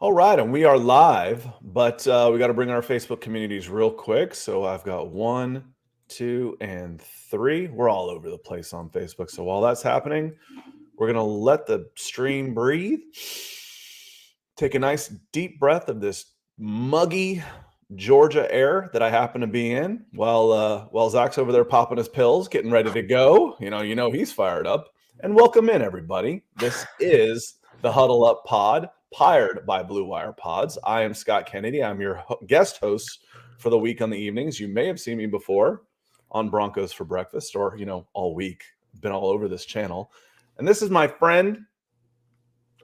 All right, and we are live, but we got to bring our Facebook communities real quick. So I've got 1, 2, and 3. We're all over the place on Facebook. So while that's happening, we're going to let the stream breathe. Take a nice deep breath of this muggy Georgia air that I happen to be in while Zach's over there popping his pills, getting ready to go. You know he's fired up. And welcome in, everybody. This is the Huddle Up Pod, powered by Blue Wire Pods. I am Scott Kennedy. I'm your guest host for the week on the evenings. You may have seen me before on Broncos for Breakfast or, all week. Been all over this channel. And this is my friend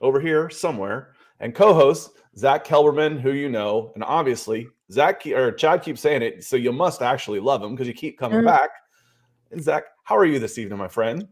over here somewhere and co-host Zack Kelberman, who you know. And obviously, Chad keeps saying it, so you must actually love him because you keep coming back. And Zack, how are you this evening, my friend?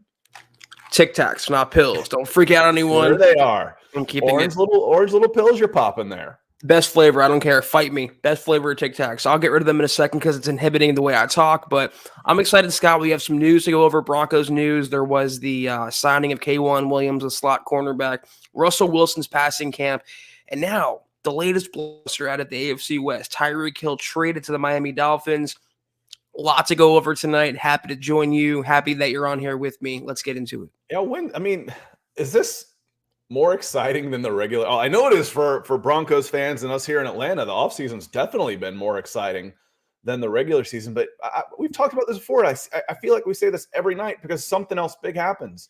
Tic Tacs, not pills. Don't freak out anyone. There they are. I'm keeping orange little pills you're popping there. Best flavor. I don't care. Fight me. Best flavor of Tic Tacs. I'll get rid of them in a second because it's inhibiting the way I talk. But I'm excited, Scott. We have some news to go over. Broncos news. There was the signing of K1 Williams, a slot cornerback. Russell Wilson's passing camp. And now the latest blockbuster out of the AFC West. Tyreek Hill traded to the Miami Dolphins. A lot to go over tonight. Happy to join you. Happy that you're on here with me. Let's get into it. Yeah, is this more exciting than the regular? I know it is for Broncos fans and us here in Atlanta. The offseason's definitely been more exciting than the regular season. But we've talked about this before. I feel like we say this every night because something else big happens.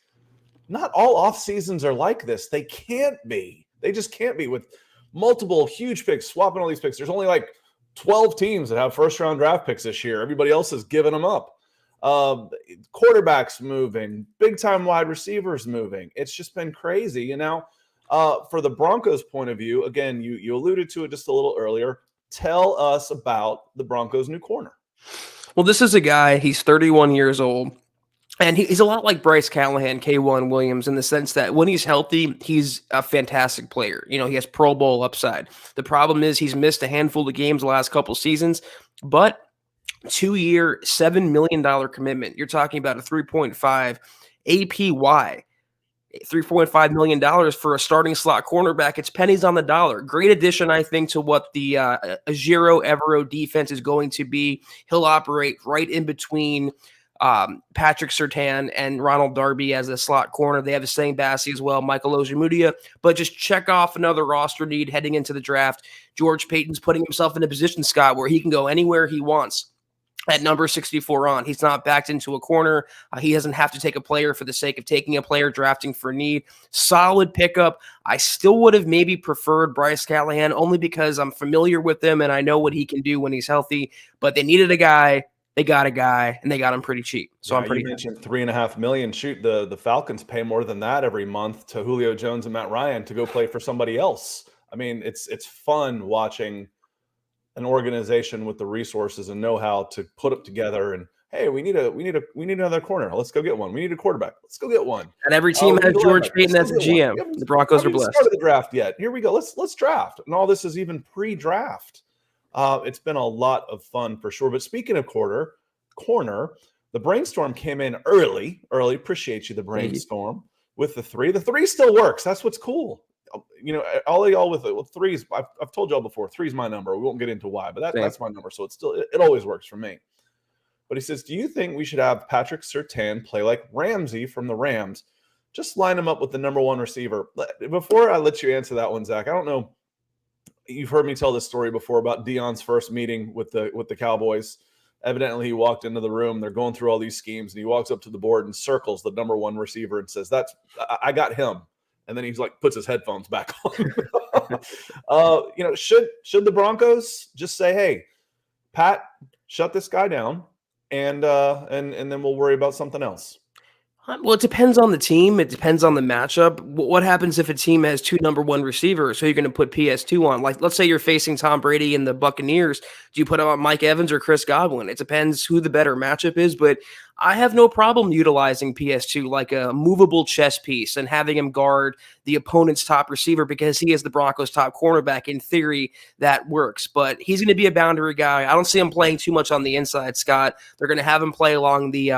Not all off seasons are like this. They can't be. They just can't be with multiple huge picks, swapping all these picks. There's only like 12 teams that have first-round draft picks this year. Everybody else is giving them up. Quarterbacks moving, big-time wide receivers moving. It's just been crazy. For the Broncos' point of view, again, you alluded to it just a little earlier. Tell us about the Broncos' new corner. Well, this is a guy, he's 31 years old. And he's a lot like Bryce Callahan, K1 Williams, in the sense that when he's healthy, he's a fantastic player. He has Pro Bowl upside. The problem is he's missed a handful of games the last couple seasons, but 2-year, $7 million commitment. You're talking about a 3.5 APY, $3.5 million for a starting slot cornerback. It's pennies on the dollar. Great addition, I think, to what the Ojabo Evero defense is going to be. He'll operate right in between Patrick Surtain and Ronald Darby as a slot corner. They have the same Bassey as well, Michael Ojemudia, but just check off another roster need heading into the draft. George Paton's putting himself in a position, Scott, where he can go anywhere he wants at number 64 on. He's not backed into a corner. He doesn't have to take a player for the sake of taking a player, drafting for need. Solid pickup. I still would have maybe preferred Bryce Callahan only because I'm familiar with him and I know what he can do when he's healthy, but they needed a guy. They got a guy, and they got him pretty cheap. So I'm pretty. You mentioned $3.5 million. Shoot, the Falcons pay more than that every month to Julio Jones and Matt Ryan to go play for somebody else. It's fun watching an organization with the resources and know-how to put it together. And hey, we need another corner. Let's go get one. We need a quarterback. Let's go get one. And every team has George Paton as a GM. The Broncos are blessed. Started the draft yet? Here we go. Let's draft. And all this is even pre-draft. It's been a lot of fun for sure. But speaking of corner, the brainstorm came in early. Appreciate you, the brainstorm, with the 3. The 3 still works. That's what's cool. All of y'all with threes, I've told y'all before, 3's my number. We won't get into why, but that's my number. So it always works for me. But he says, do you think we should have Patrick Surtain play like Ramsey from the Rams? Just line him up with the number 1 receiver. Before I let you answer that one, Zach, I don't know. You've heard me tell this story before about Deion's first meeting with the Cowboys. Evidently, he walked into the room. They're going through all these schemes, and he walks up to the board and circles the number 1 receiver and says, I got him. And then he's like, puts his headphones back on. Should the Broncos just say, hey, Pat, shut this guy down, and then we'll worry about something else? Well, it depends on the team. It depends on the matchup. What happens if a team has 2 number 1 receivers? So you're going to put PS2 on. Like, let's say you're facing Tom Brady and the Buccaneers. Do you put him on Mike Evans or Chris Godwin? It depends who the better matchup is. But I have no problem utilizing PS2 like a movable chess piece and having him guard the opponent's top receiver because he is the Broncos' top cornerback. In theory, that works, but he's going to be a boundary guy. I don't see him playing too much on the inside, Scott. They're going to have him play along the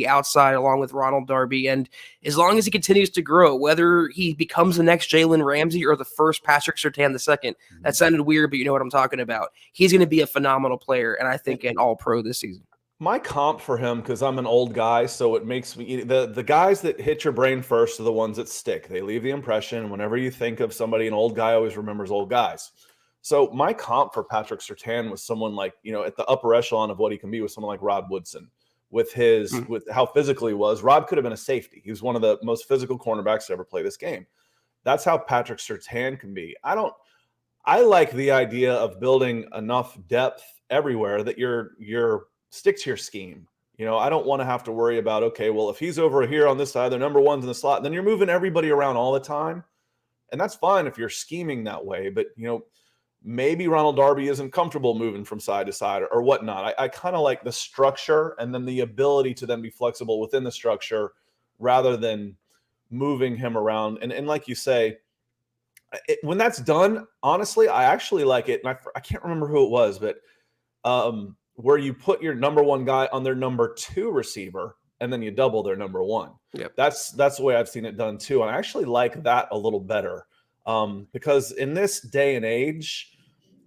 outside along with Ronald Darby, and as long as he continues to grow, whether he becomes the next Jalen Ramsey or the first Patrick Surtain II, that sounded weird, but you know what I'm talking about. He's going to be a phenomenal player, and I think an all-pro this season. My comp for him, because I'm an old guy, so it makes me the guys that hit your brain first are the ones that stick. They leave the impression. Whenever you think of somebody, an old guy always remembers old guys. So my comp for Patrick Surtain was someone like, at the upper echelon of what he can be, was someone like Rod Woodson with how physical he was. Rod could have been a safety. He was one of the most physical cornerbacks to ever play this game. That's how Patrick Surtain can be. I like the idea of building enough depth everywhere that you're stick to your scheme. I don't want to have to worry about, okay, well, if he's over here on this side, the number one's in the slot, then you're moving everybody around all the time. And that's fine if you're scheming that way. But, maybe Ronald Darby isn't comfortable moving from side to side or whatnot. I kind of like the structure and then the ability to then be flexible within the structure rather than moving him around. And like you say, when that's done, honestly, I actually like it. And I can't remember who it was, but where you put your number one guy on their number two receiver and then you double their number one. Yep. That's the way I've seen it done too. And I actually like that a little better because in this day and age,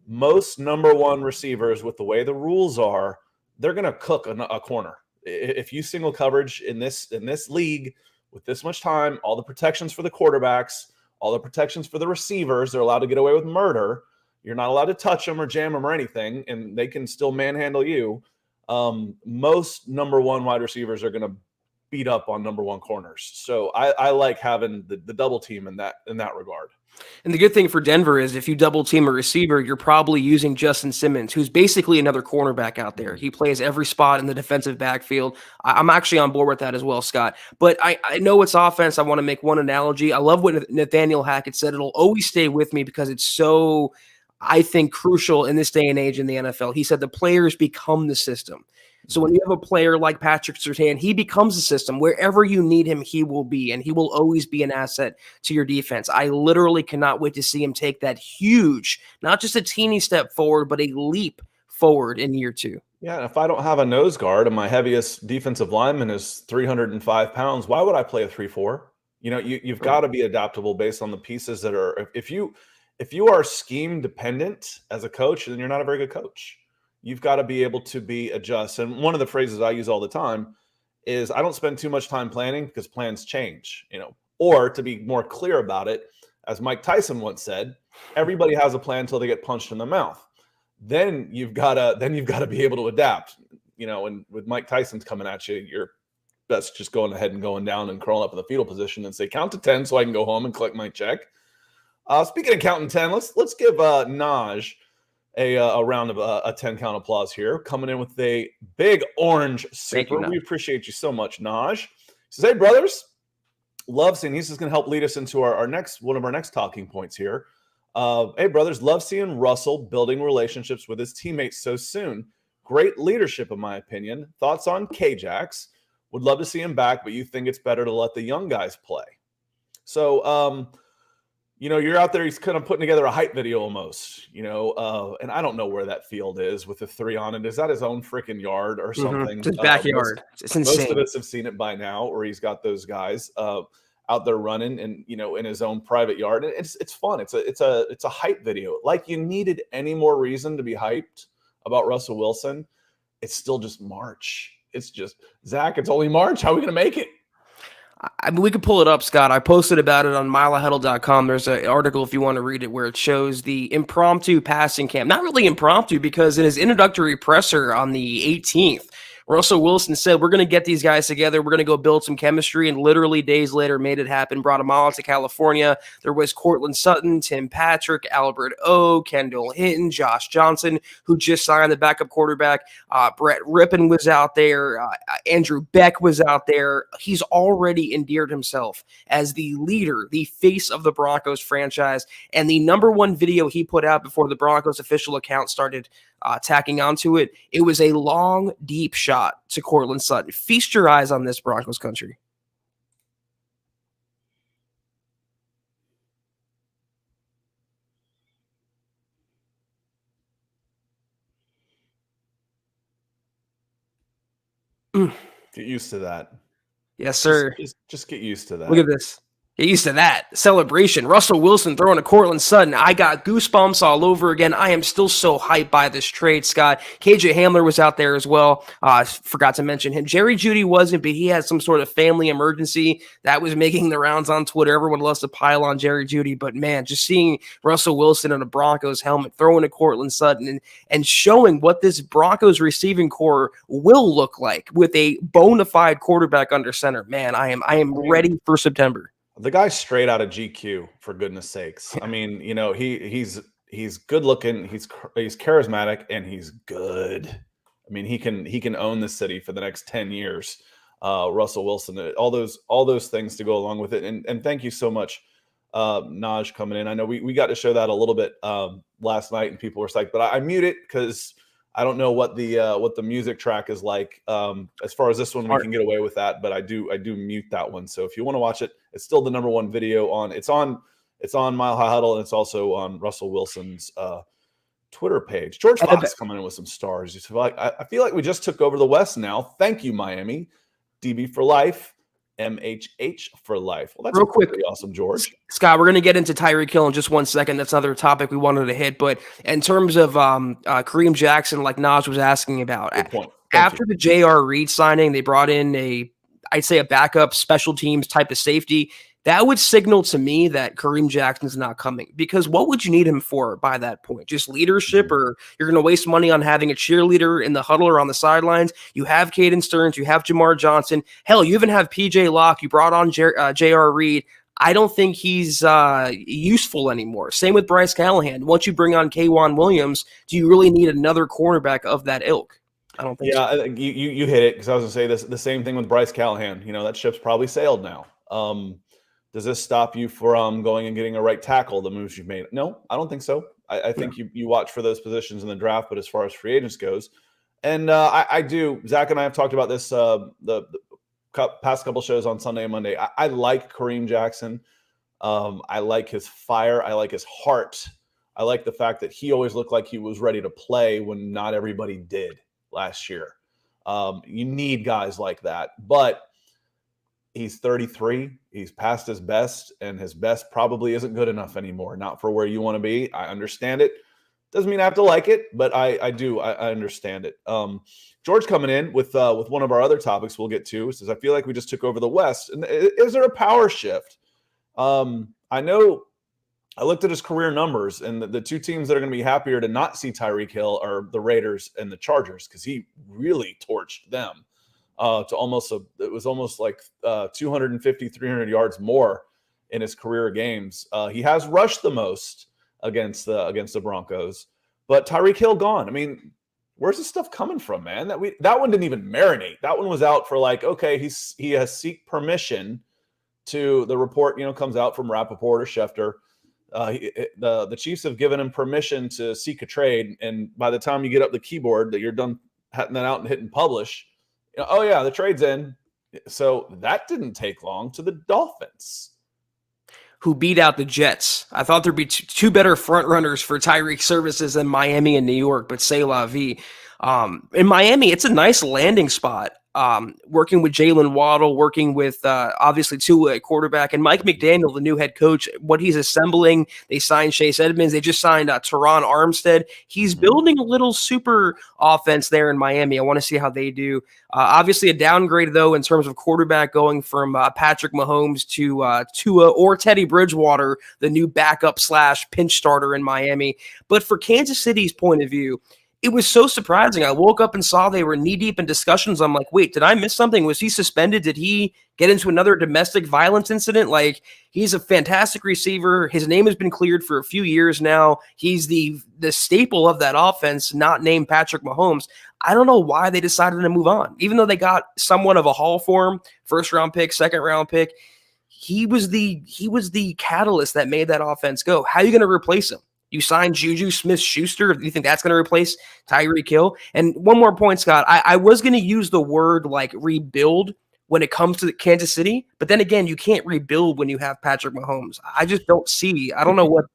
most number one receivers, with the way the rules are, they're going to cook a corner. If you single coverage in this league with this much time, all the protections for the quarterbacks, all the protections for the receivers, they're allowed to get away with murder. You're not allowed to touch them or jam them or anything, and they can still manhandle you. Most number one wide receivers are going to beat up on number one corners. So I like having the double team in that regard. And the good thing for Denver is if you double team a receiver, you're probably using Justin Simmons, who's basically another cornerback out there. He plays every spot in the defensive backfield. I'm actually on board with that as well, Scott. But I know it's offense. I want to make one analogy. I love what Nathaniel Hackett said. It'll always stay with me because it's so, I think, crucial in this day and age in the NFL. He said the players become the system. So when you have a player like Patrick Surtain, he becomes a system. Wherever you need him, he will be, and he will always be an asset to your defense. I literally cannot wait to see him take that huge, not just a teeny step forward, but a leap forward in year two. Yeah, and if I don't have a nose guard and my heaviest defensive lineman is 305 pounds, why would I play a 3-4? You've got to be adaptable based on the pieces that are. If you are scheme dependent as a coach, then you're not a very good coach. You've got to be able to adjust. And one of the phrases I use all the time is I don't spend too much time planning because plans change, or to be more clear about it, as Mike Tyson once said, everybody has a plan until they get punched in the mouth. Then you've got to be able to adapt, and with Mike Tyson's coming at you, you're best just going ahead and going down and crawling up in the fetal position and say, count to 10 so I can go home and collect my check. Speaking of counting 10, let's give Naj a round of a 10 count applause here, coming in with a big orange super. We appreciate you so much, Naj. He says, hey, brothers, love seeing, he's just going to help lead us into one of our next talking points here. Hey, brothers, love seeing Russell building relationships with his teammates so soon. Great leadership, in my opinion. Thoughts on K-Jax? Would love to see him back, but you think it's better to let the young guys play. So, you're out there, he's kind of putting together a hype video almost, and I don't know where that field is with the 3 on it. Is that his own freaking yard or something? It's his backyard. It's insane. Most of us have seen it by now, where he's got those guys out there running and, in his own private yard. And it's fun. It's a hype video. Like you needed any more reason to be hyped about Russell Wilson. It's still just March. It's just, Zack, it's only March. How are we going to make it? I mean, we could pull it up, Scott. I posted about it on milehuddle.com. There's an article, if you want to read it, where it shows the impromptu passing camp. Not really impromptu, because in his introductory presser on the 18th, Russell Wilson said, we're going to get these guys together. We're going to go build some chemistry. And literally days later made it happen, brought them all to California. There was Cortland Sutton, Tim Patrick, Albert O, Kendall Hinton, Josh Johnson, who just signed the backup quarterback. Brett Rypien was out there. Andrew Beck was out there. He's already endeared himself as the leader, the face of the Broncos franchise. And the number one video he put out before the Broncos official account started tacking onto it. It was a long, deep shot to Cortland Sutton. Feast your eyes on this, Broncos country. Get used to that. Yes, sir. Just get used to that. Look at this. Get used to that celebration. Russell Wilson throwing to Cortland Sutton. I got goosebumps all over again. I am still so hyped by this trade, Scott. KJ Hamler was out there as well. Forgot to mention him. Jerry Jeudy wasn't, but he had some sort of family emergency that was making the rounds on Twitter. Everyone loves to pile on Jerry Jeudy, but man, just seeing Russell Wilson in a Broncos helmet throwing to Cortland Sutton and showing what this Broncos receiving core will look like with a bona fide quarterback under center. Man, I am ready for September. The guy's straight out of GQ, for goodness sakes. I mean, he's good looking, he's charismatic, and he's good. I mean, he can own the city for the next 10 years. Russell Wilson, all those things to go along with it. And thank you so much, Naj, coming in. I know we got to show that a little bit last night, and people were psyched, but I mute it because I don't know what the music track is like. As far as this one, we can get away with that, but I do mute that one. So if you want to watch it, it's still the #1 video on Mile High Huddle, and it's also on Russell Wilson's Twitter page. George Fox coming in with some stars. I feel like we just took over the West now. Thank you, Miami. DB for life. MHH for life. Well, that's real quick. Awesome, George. Scott, we're going to get into Tyreek Hill in just 1 second. That's another topic we wanted to hit. But in terms of Kareem Jackson, like Naj was asking about, after the J.R. Reed signing, they brought in I'd say a backup special teams type of safety. That would signal to me that Kareem Jackson's not coming, because what would you need him for by that point? Just leadership, or you're going to waste money on having a cheerleader in the huddle or on the sidelines? You have Caden Stearns, you have Jamar Johnson. Hell, you even have PJ Locke. You brought on J.R. Reed. I don't think he's useful anymore. Same with Bryce Callahan. Once you bring on K'Wan Williams, do you really need another cornerback of that ilk? I don't think so. Yeah, you hit it, because I was going to say the same thing with Bryce Callahan. That ship's probably sailed now. Does this stop you from going and getting a right tackle, the moves you've made? No, I don't think so. I think you watch for those positions in the draft, but as far as free agents goes, and I do. Zach and I have talked about this the past couple shows on Sunday and Monday. I like Kareem Jackson. I like his fire. I like his heart. I like the fact that he always looked like he was ready to play when not everybody did last year. You need guys like that, but he's 33. He's past his best, and his best probably isn't good enough anymore. Not for where you want to be. I understand it. Doesn't mean I have to like it, but I understand it. George coming in with one of our other topics we'll get to says, I feel like we just took over the West. And is there a power shift? I know I looked at his career numbers, and the two teams that are going to be happier to not see Tyreek Hill are the Raiders and the Chargers, because he really torched them. It was almost like 250, 300 yards more in his career games. He has rushed the most against the Broncos, but Tyreek Hill gone. I mean, where's this stuff coming from, man? That one didn't even marinate. That one was out for okay, he has seek permission to, the report comes out from Rappaport or Schefter. The Chiefs have given him permission to seek a trade, and by the time you get up the keyboard that you're done hatting that out and hitting publish, oh yeah, the trade's in. So that didn't take long to the Dolphins, who beat out the Jets. I thought there'd be two better front runners for Tyreek services than Miami and New York, but c'est la vie. In Miami, it's a nice landing spot. Working with Jalen Waddle, working with obviously Tua at quarterback, and Mike McDaniel, the new head coach, what he's assembling. They signed Chase Edmonds. They just signed Teron Armstead. He's building a little super offense there in Miami. I want to see how they do. Obviously a downgrade, though, in terms of quarterback, going from Patrick Mahomes to Tua or Teddy Bridgewater, the new backup / pinch starter in Miami. But for Kansas City's point of view, it was so surprising. I woke up and saw they were knee-deep in discussions. I'm like, wait, did I miss something? Was he suspended? Did he get into another domestic violence incident? He's a fantastic receiver. His name has been cleared for a few years now. He's the staple of that offense, not named Patrick Mahomes. I don't know why they decided to move on. Even though they got somewhat of a haul for him, first-round pick, second-round pick, he was the catalyst that made that offense go. How are you going to replace him? You signed Juju Smith-Schuster. You think that's going to replace Tyreek Hill? And one more point, Scott. I was going to use the word like rebuild when it comes to Kansas City, but then again, you can't rebuild when you have Patrick Mahomes. I just don't see. I don't know what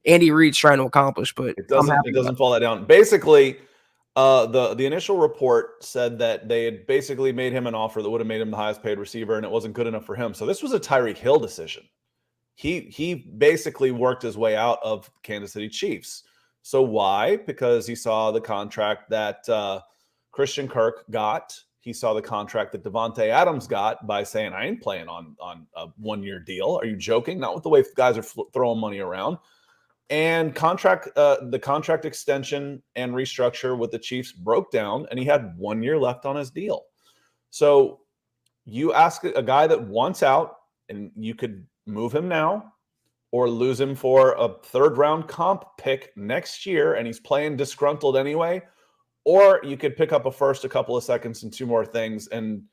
Andy Reid's trying to accomplish, but it doesn't fall that down. Basically, the initial report said that they had basically made him an offer that would have made him the highest paid receiver, and it wasn't good enough for him. So this was a Tyreek Hill decision. He basically worked his way out of Kansas City Chiefs. So why? Because he saw the contract that Christian Kirk got. He saw the contract that Devontae Adams got by saying, I ain't playing on a one-year deal. Are you joking? Not with the way guys are throwing money around. And the contract extension and restructure with the Chiefs broke down, and he had 1 year left on his deal. So you ask a guy that wants out, and you could move him now or lose him for a third-round comp pick next year, and he's playing disgruntled anyway. Or you could pick up a first, a couple of seconds, and two more things and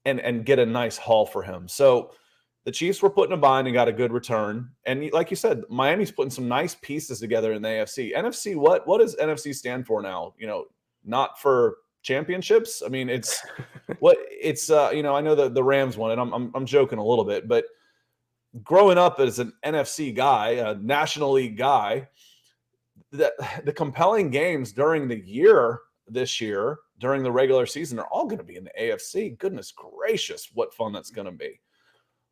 get a nice haul for him. So the Chiefs were put in a bind and got a good return. And like you said, Miami's putting some nice pieces together in the AFC. NFC, what does NFC stand for now? Not for championships. I mean, it's I know that the Rams won it. I'm joking a little bit, but growing up as an NFC guy, a National League guy, the compelling games during the year this year, during the regular season, are all going to be in the AFC. Goodness gracious, what fun that's going to be.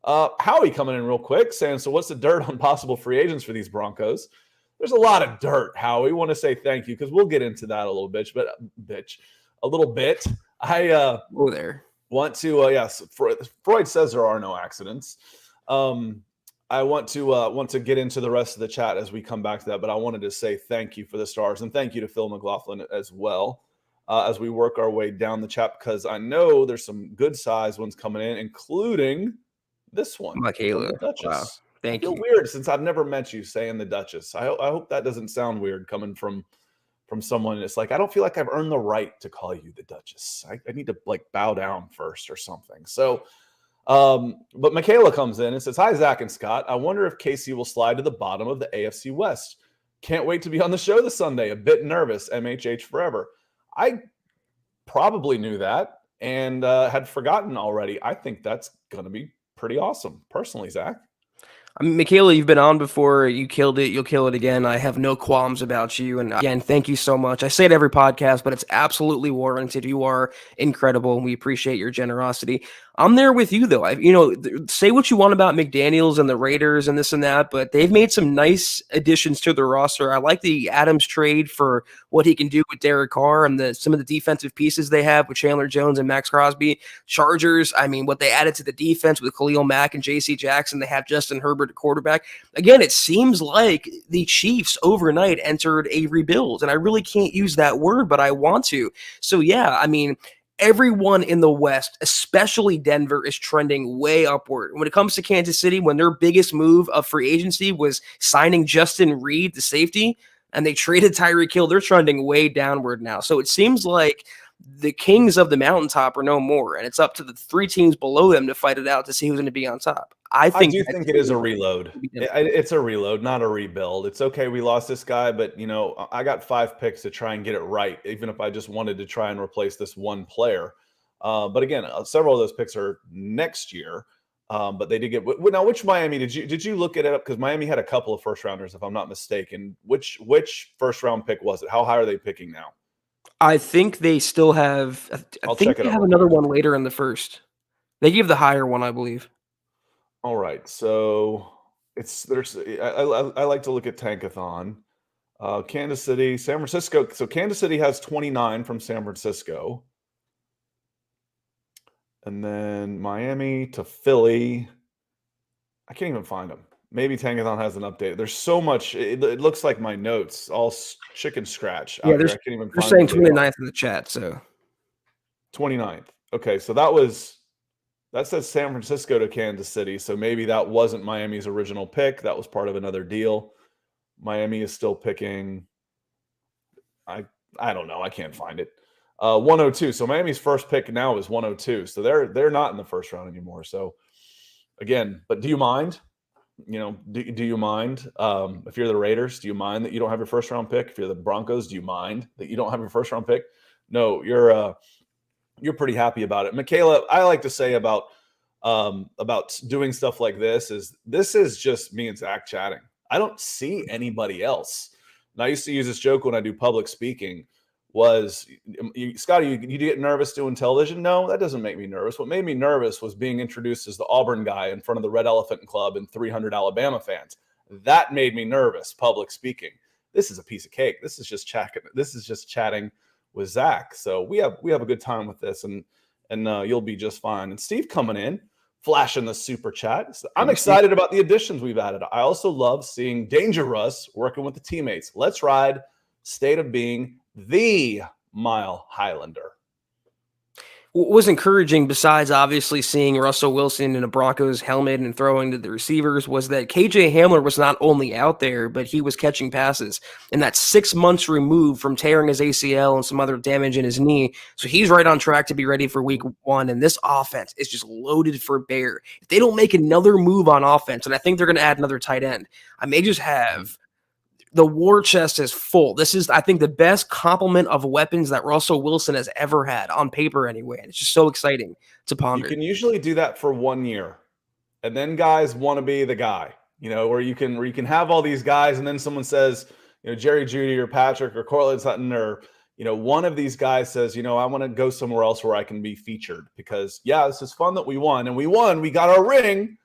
Howie coming in real quick saying, so what's the dirt on possible free agents for these Broncos? There's a lot of dirt, Howie. Want to say thank you because we'll get into that a little bit, a little bit. I want to, yes, Freud says there are no accidents. I want to get into the rest of the chat as we come back to that, but I wanted to say thank you for the stars and thank you to Phil McLaughlin as well as we work our way down the chat, because I know there's some good size ones coming in, including this one. Michaela. Wow. Thank you. I feel weird since I've never met you saying the Duchess. I hope that doesn't sound weird coming from someone. It's like, I don't feel like I've earned the right to call you the Duchess. I need to like bow down first or something. So, but Michaela comes in and says, hi, Zach and Scott. I wonder if KC will slide to the bottom of the AFC West. Can't wait to be on the show this Sunday. A bit nervous. MHH forever. I probably knew that and had forgotten already. I think that's going to be pretty awesome. Personally, Zach. I mean, Michaela, you've been on before. You killed it. You'll kill it again. I have no qualms about you. And again, thank you so much. I say it every podcast, but it's absolutely warranted. You are incredible, and we appreciate your generosity. I'm there with you, though. Say what you want about McDaniels and the Raiders and this and that, but they've made some nice additions to their roster. I like the Adams trade for what he can do with Derek Carr and some of the defensive pieces they have with Chandler Jones and Max Crosby. Chargers, I mean, what they added to the defense with Khalil Mack and J.C. Jackson. They have Justin Herbert at quarterback. Again, it seems like the Chiefs overnight entered a rebuild, and I really can't use that word, but I want to. So, yeah, I mean, everyone in the West, especially Denver, is trending way upward. When it comes to Kansas City, when their biggest move of free agency was signing Justin Reed, the safety, and they traded Tyreek Hill, they're trending way downward now. So it seems like the kings of the mountaintop are no more, and it's up to the three teams below them to fight it out to see who's going to be on top. I think it is a reload. It's a reload, not a rebuild. It's okay. We lost this guy, but I got 5 picks to try and get it right, even if I just wanted to try and replace this one player. But again, several of those picks are next year. But they did get now. Which Miami did you look it up? Because Miami had a couple of first rounders, if I'm not mistaken. Which first round pick was it? How high are they picking now? I think they still have. I think they have another one later in the first. They gave the higher one, I believe. All right, so I like to look at Tankathon, Kansas City, San Francisco. So Kansas City has 29 from San Francisco, and then Miami to Philly. I can't even find them. Maybe Tankathon has an update. There's so much. It looks like my notes all chicken scratch. Yeah, I can't even. They're saying 29th in the chat. So 29th. Okay, so that says San Francisco to Kansas City, so maybe that wasn't Miami's original pick. That was part of another deal. Miami is still picking. I don't know. I can't find it. 102. So Miami's first pick now is 102. So they're not in the first round anymore. So again, but do you mind? Do you mind if you're the Raiders? Do you mind that you don't have your first round pick? If you're the Broncos, do you mind that you don't have your first round pick? No, you're pretty happy about it. Michaela, I like to say about doing stuff like this is just me and Zach chatting. I don't see anybody else. And I used to use this joke when I do public speaking. Scotty, you get nervous doing television? No, that doesn't make me nervous. What made me nervous was being introduced as the Auburn guy in front of the Red Elephant Club and 300 Alabama fans. That made me nervous, public speaking. This is a piece of cake. This is just chatting with Zack. So we have a good time with this, and you'll be just fine. And Steve coming in, flashing the super chat. I'm excited about the additions we've added. I also love seeing Danger Russ working with the teammates. Let's ride. State of being the Mile Highlander. What was encouraging, besides obviously seeing Russell Wilson in a Broncos helmet and throwing to the receivers, was that KJ Hamler was not only out there, but he was catching passes. And that's 6 months removed from tearing his ACL and some other damage in his knee. So he's right on track to be ready for week 1. And this offense is just loaded for bear. If they don't make another move on offense, and I think they're going to add another tight end, I may just have the war chest is full. This is, I think, the best complement of weapons that Russell Wilson has ever had on paper anyway. And it's just so exciting to ponder. You can usually do that for 1 year. And then guys want to be the guy, where you can have all these guys. And then someone says, Jerry Jeudy or Patrick or Cortland Sutton or, one of these guys says, I want to go somewhere else where I can be featured because this is fun that we won. And we won, we got our ring.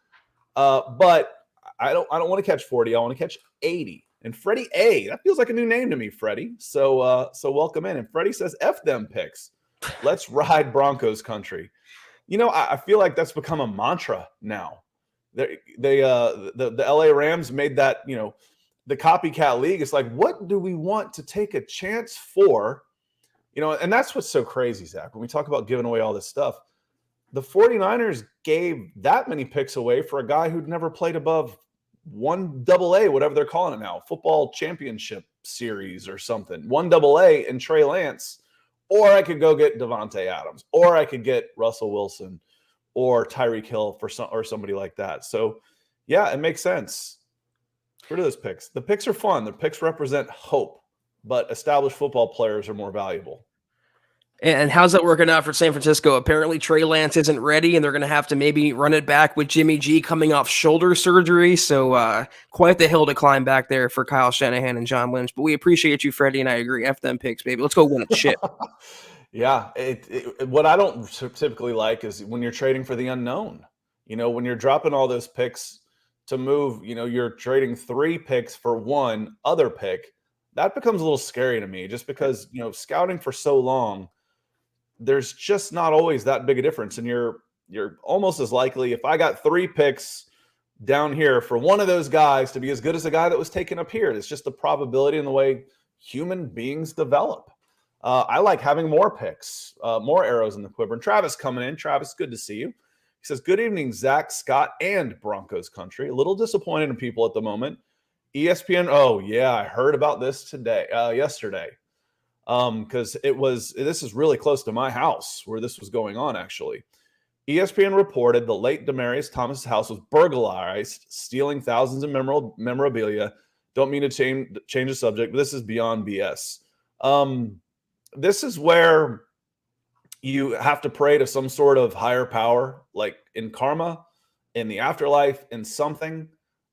But I don't want to catch 40. I want to catch 80. And Freddie A, that feels like a new name to me, Freddie. So welcome in. And Freddie says, F them picks. Let's ride Broncos country. I feel like that's become a mantra now. The LA Rams made that, the copycat league. It's like, what do we want to take a chance for? And that's what's so crazy, Zach. When we talk about giving away all this stuff, the 49ers gave that many picks away for a guy who'd never played above 1AA, whatever they're calling it now, football championship series or something. 1AA and Trey Lance, or I could go get Devontae Adams, or I could get Russell Wilson, or Tyreek Hill or somebody like that. So, yeah, it makes sense. What are those picks? The picks are fun. The picks represent hope, but established football players are more valuable. And how's that working out for San Francisco? Apparently Trey Lance isn't ready, and they're going to have to maybe run it back with Jimmy G coming off shoulder surgery. So quite the hill to climb back there for Kyle Shanahan and John Lynch. But we appreciate you, Freddie, and I agree. F them picks, baby. Let's go win a chip. Yeah. What I don't typically like is when you're trading for the unknown. When you're dropping all those picks to move, you're trading 3 picks for 1 other pick. That becomes a little scary to me just because, scouting for so long, there's just not always that big a difference. And you're almost as likely, if I got 3 picks down here for one of those guys to be as good as the guy that was taken up here. It's just the probability and the way human beings develop. I like having more picks, more arrows in the quiver. And Travis coming in. Travis, good to see you. He says, good evening, Zach, Scott, and Broncos country. A little disappointed in people at the moment. ESPN. Oh, yeah, I heard about this yesterday. Because this is really close to my house where this was going on, actually. ESPN reported the late Demaryius Thomas' house was burglarized, stealing thousands of memorabilia. Don't mean to change the subject, but this is beyond BS. This is where you have to pray to some sort of higher power, like in karma, in the afterlife, in something,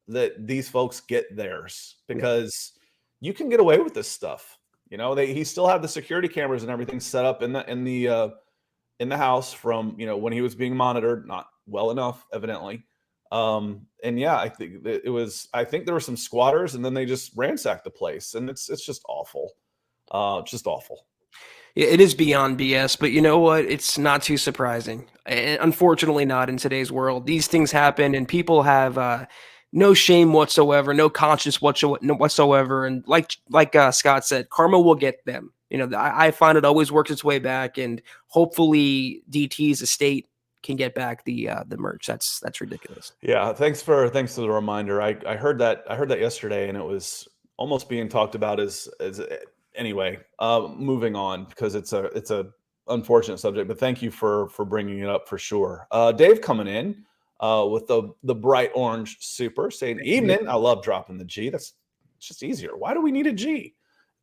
that these folks get theirs, because you can get away with this stuff. He still had the security cameras and everything set up in the house from, when he was being monitored, not well enough, evidently. And yeah, I think there were some squatters, and then they just ransacked the place, and it's just awful. Just awful. It is beyond BS, but you know what? It's not too surprising. Unfortunately, not in today's world. These things happen, and people have no shame whatsoever, no conscience whatsoever. And like Scott said, karma will get them. I find it always works its way back, and hopefully DT's estate can get back the merch. That's ridiculous. Yeah, thanks for the reminder. I heard that yesterday, and it was almost being talked about as anyway. Moving on, because it's a unfortunate subject, but thank you for bringing it up for sure. Dave coming in. with the bright orange super saying evening. I love dropping the G. It's just easier. Why do we need a G?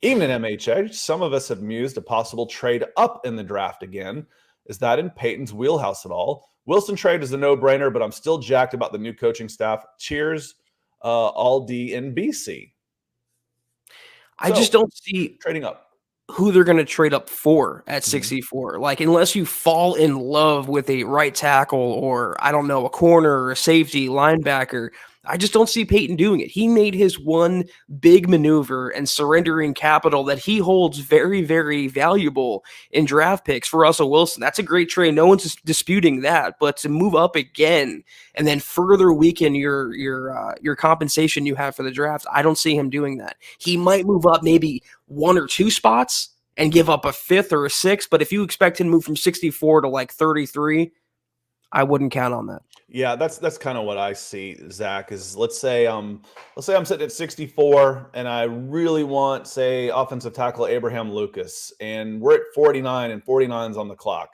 Evening, MHA. Some of us have mused a possible trade up in the draft again. Is that in Peyton's wheelhouse at all? Wilson trade is a no-brainer, but I'm still jacked about the new coaching staff. Cheers, all D in BC. I just don't see trading up who they're going to trade up for at 64. Like, unless you fall in love with a right tackle or, I don't know, a corner or a safety, linebacker, I just don't see Peyton doing it. He made his one big maneuver and surrendering capital that he holds very, very valuable in draft picks for Russell Wilson. That's a great trade. No one's disputing that. But to move up again and then further weaken your compensation you have for the draft, I don't see him doing that. He might move up maybe 1 or 2 spots and give up a 5th or a 6th. But if you expect him to move from 64 to like 33, I wouldn't count on that. Yeah, that's kind of what I see, Zach, is let's say I'm sitting at 64 and I really want, say, offensive tackle Abraham Lucas, and we're at 49 and 49's on the clock.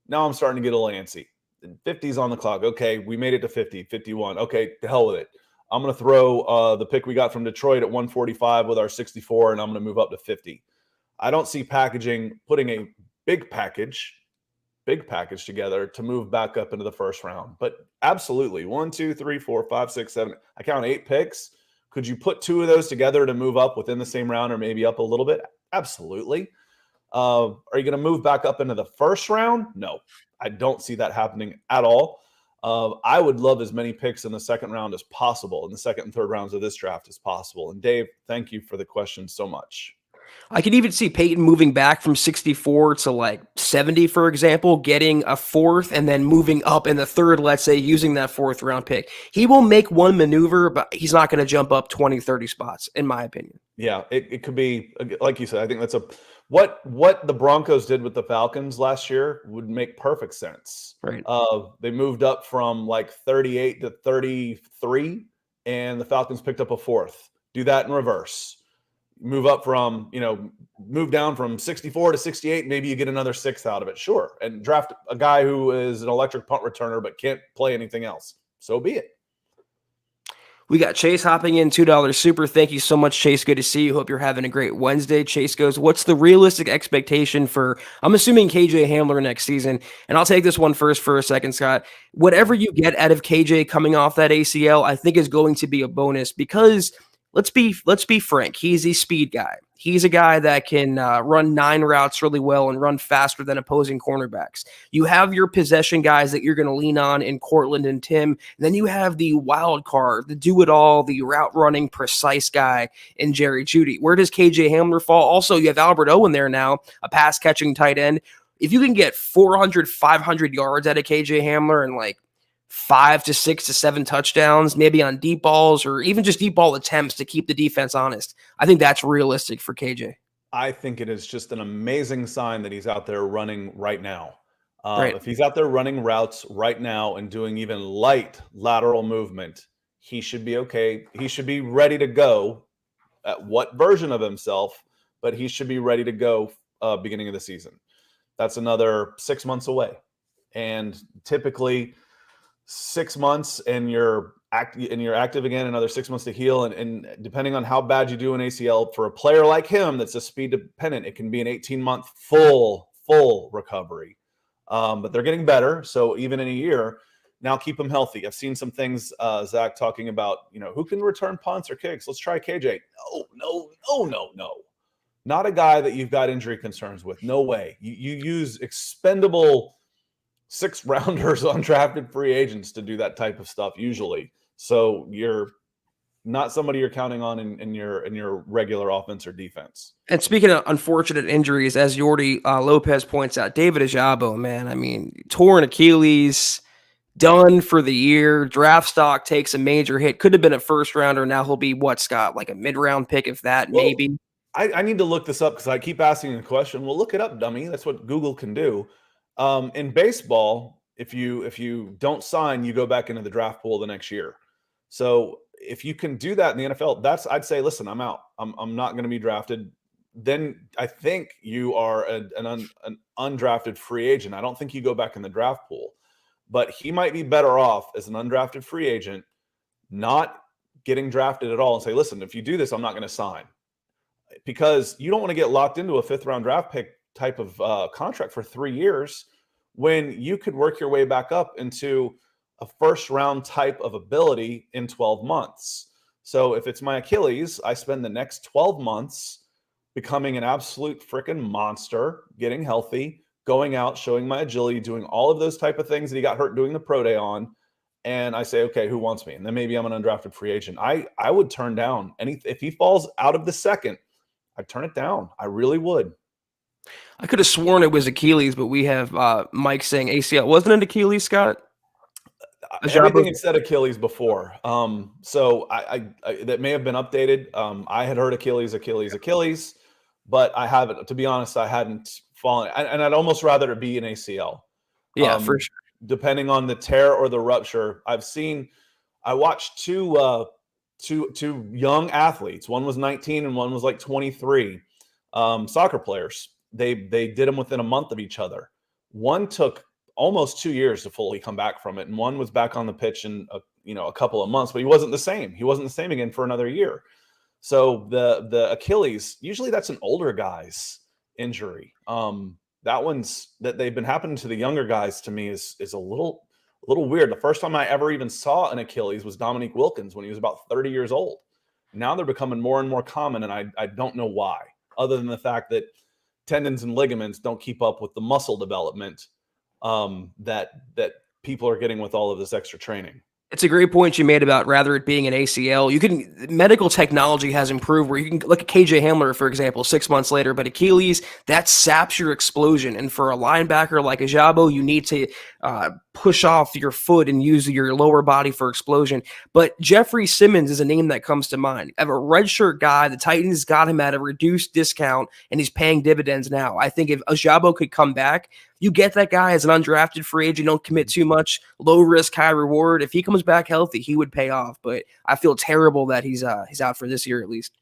Now I'm starting to get a little antsy. 50's on the clock. Okay, we made it to 50, 51. Okay, to hell with it. I'm going to throw the pick we got from Detroit at 145 with our 64, and I'm going to move up to 50. I don't see putting a big package together to move back up into the first round. But absolutely, 1, 2, 3, 4, 5, 6, 7. I count 8 picks. Could you put 2 of those together to move up within the same round or maybe up a little bit? Absolutely. Are you going to move back up into the first round? No, I don't see that happening at all. I would love as many picks in the second round as possible, in the second and third rounds of this draft as possible. And Dave, thank you for the question so much. I could even see Peyton moving back from 64 to like 70, for example, getting a 4th and then moving up in the 3rd, let's say, using that 4th round pick. He will make one maneuver, but he's not going to jump up 20, 30 spots, in my opinion. Yeah, it could be, like you said, I think that's what the Broncos did with the Falcons last year would make perfect sense. Right. They moved up from like 38 to 33, and the Falcons picked up a 4th. Do that in reverse. Move down from 64 to 68. Maybe you get another 6th out of it. Sure. And draft a guy who is an electric punt returner but can't play anything else. So be it. We got Chase hopping in, $2 super. Thank you so much, Chase. Good to see you. Hope you're having a great Wednesday. Chase goes, what's the realistic expectation for, I'm assuming, KJ Hamler next season? And I'll take this one first for a second, Scott. Whatever you get out of KJ coming off that ACL, I think is going to be a bonus because let's be frank. He's a speed guy. He's a guy that can run 9 routes really well and run faster than opposing cornerbacks. You have your possession guys that you're going to lean on in Cortland and Tim. And then you have the wild card, the do-it-all, the route-running, precise guy in Jerry Jeudy. Where does KJ Hamler fall? Also, you have Albert Owen there now, a pass-catching tight end. If you can get 400, 500 yards out of KJ Hamler and like 5 to 6 to 7 touchdowns, maybe on deep balls or even just deep ball attempts to keep the defense honest, I think that's realistic for KJ. I think it is just an amazing sign that he's out there running right now. Right. If he's out there running routes right now and doing even light lateral movement, he should be okay. He should be ready to go at what version of himself, but he should be ready to go beginning of the season. That's another 6 months away. And typically 6 months and you're active again, another 6 months to heal. And depending on how bad you do in ACL, for a player like him that's a speed dependent, it can be an 18-month full recovery. But they're getting better. So even in a year, now keep them healthy. I've seen some things, Zach, talking about, who can return punts or kicks. Let's try KJ. No. Not a guy that you've got injury concerns with. No way. You use expendable 6 rounders, undrafted free agents to do that type of stuff usually. So you're not somebody you're counting on in your regular offense or defense. And speaking of unfortunate injuries, as Yordi Lopez points out, David Ojabo, man, I mean, torn Achilles, done for the year. Draft stock takes a major hit. Could have been a first rounder. Now he'll be what, Scott? Like a mid-round pick, if that, maybe. I need to look this up because I keep asking the question. Well, look it up, dummy. That's what Google can do. In baseball, if you don't sign, you go back into the draft pool the next year. So if you can do that in the NFL, I'd say, listen, I'm out. I'm not going to be drafted. Then I think you are an undrafted free agent. I don't think you go back in the draft pool. but he might be better off as an undrafted free agent, not getting drafted at all, and say, listen, if you do this, I'm not going to sign. Because you don't want to get locked into a 5th-round draft pick type of contract for 3 years when you could work your way back up into a first-round type of ability in 12 months. So if it's my Achilles, I spend the next 12 months becoming an absolute freaking monster, getting healthy, going out, showing my agility, doing all of those type of things that he got hurt doing the pro day on. And I say, okay, who wants me? And then maybe I'm an undrafted free agent. I would turn down if he falls out of the second, I'd turn it down. I really would. I could have sworn it was Achilles, but we have Mike saying ACL. Wasn't it Achilles, Scott? Everything had said Achilles before. So I that may have been updated. I had heard Achilles, but I haven't, to be honest, I hadn't fallen. And I'd almost rather it be an ACL. Yeah, for sure. Depending on the tear or the rupture. I watched two young athletes. One was 19 and one was like 23. Soccer players. They did them within a month of each other. One took almost 2 years to fully come back from it, and one was back on the pitch in a couple of months, but he wasn't the same. He wasn't the same again for another year. So the Achilles, usually that's an older guy's injury. That they've been happening to the younger guys, to me, is a little weird. The first time I ever even saw an Achilles was Dominique Wilkins when he was about 30 years old. Now they're becoming more and more common, and I don't know why, other than the fact that tendons and ligaments don't keep up with the muscle development that people are getting with all of this extra training. It's a great point you made about rather it being an ACL. Medical technology has improved where you can look at KJ Hamler, for example, 6 months later, but Achilles, that saps your explosion. And for a linebacker like Ojabo, you need to push off your foot and use your lower body for explosion. But Jeffrey Simmons is a name that comes to mind. I have a redshirt guy. The Titans got him at a reduced discount, and he's paying dividends now. I think if Ojabo could come back, you get that guy as an undrafted free agent, don't commit too much, low risk, high reward. If he comes back healthy, he would pay off. But I feel terrible that he's out for this year at least.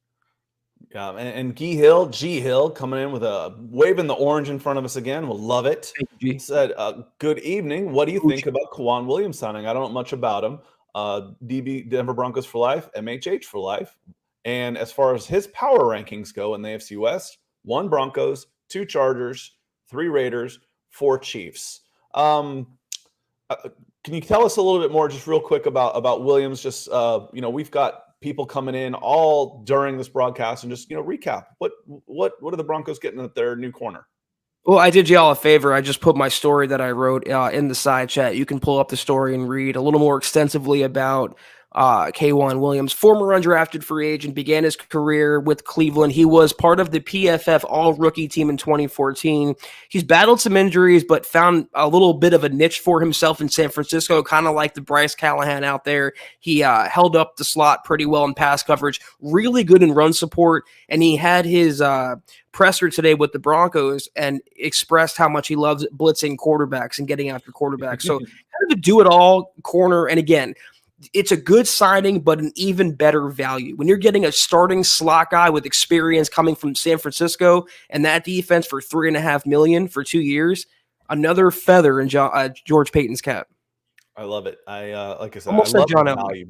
Yeah, and G Hill coming in with waving the orange in front of us again. We'll love it. He said, good evening. What do you think about Kwan Williams signing? I don't know much about him. DB Denver Broncos for life, MHH for life. And as far as his power rankings go in the AFC West, 1 Broncos, 2 Chargers, 3 Raiders, 4 Chiefs. Can you tell us a little bit more, just real quick, about Williams? Just we've got people coming in all during this broadcast, and just recap what are the Broncos getting at their new corner? Well, I did y'all a favor. I just put my story that I wrote in the side chat. You can pull up the story and read a little more extensively about Kwan Williams, former undrafted free agent, began his career with Cleveland. He was part of the PFF all-rookie team in 2014. He's battled some injuries, but found a little bit of a niche for himself in San Francisco, kind of like the Bryce Callahan out there. He held up the slot pretty well in pass coverage, really good in run support, and he had his presser today with the Broncos and expressed how much he loves blitzing quarterbacks and getting after quarterbacks. So kind of a do-it-all corner, and again, it's a good signing, but an even better value. When you're getting a starting slot guy with experience coming from San Francisco and that defense for $3.5 million for 2 years, another feather in George Payton's cap. I love it. Like I said, Almost I love John value.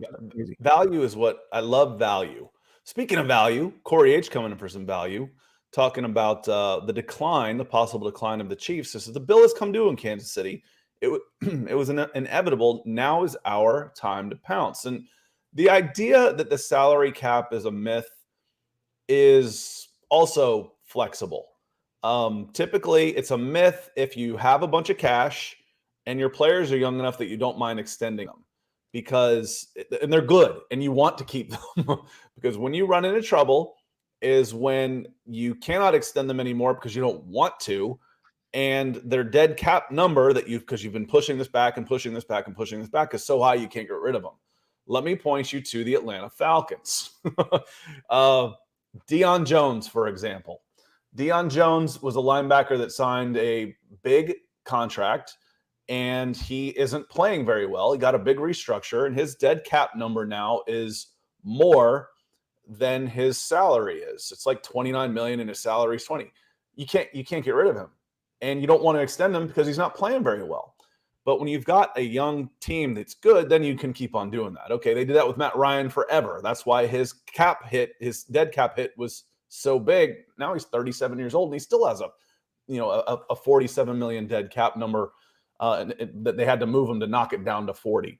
Value is what I love. Value. Speaking of value, Corey H coming in for some value, talking about the possible decline of the Chiefs. This is the bill has come due in Kansas City. It was inevitable. Now is our time to pounce. And the idea that the salary cap is a myth is also flexible. Typically, it's a myth if you have a bunch of cash and your players are young enough that you don't mind extending them and they're good and you want to keep them. Because when you run into trouble is when you cannot extend them anymore because you don't want to. And their dead cap number because you've been pushing this back and pushing this back and pushing this back is so high you can't get rid of them. Let me point you to the Atlanta Falcons. Deion Jones, for example. Deion Jones was a linebacker that signed a big contract, and he isn't playing very well. He got a big restructure, and his dead cap number now is more than his salary is. It's like $29 million, and his salary is $20 million. You can't get rid of him. And you don't want to extend him because he's not playing very well. But when you've got a young team that's good, then you can keep on doing that. Okay, they did that with Matt Ryan forever. That's why his dead cap hit was so big. Now he's 37 years old and he still has a 47 million dead cap number that they had to move him to knock it down to 40.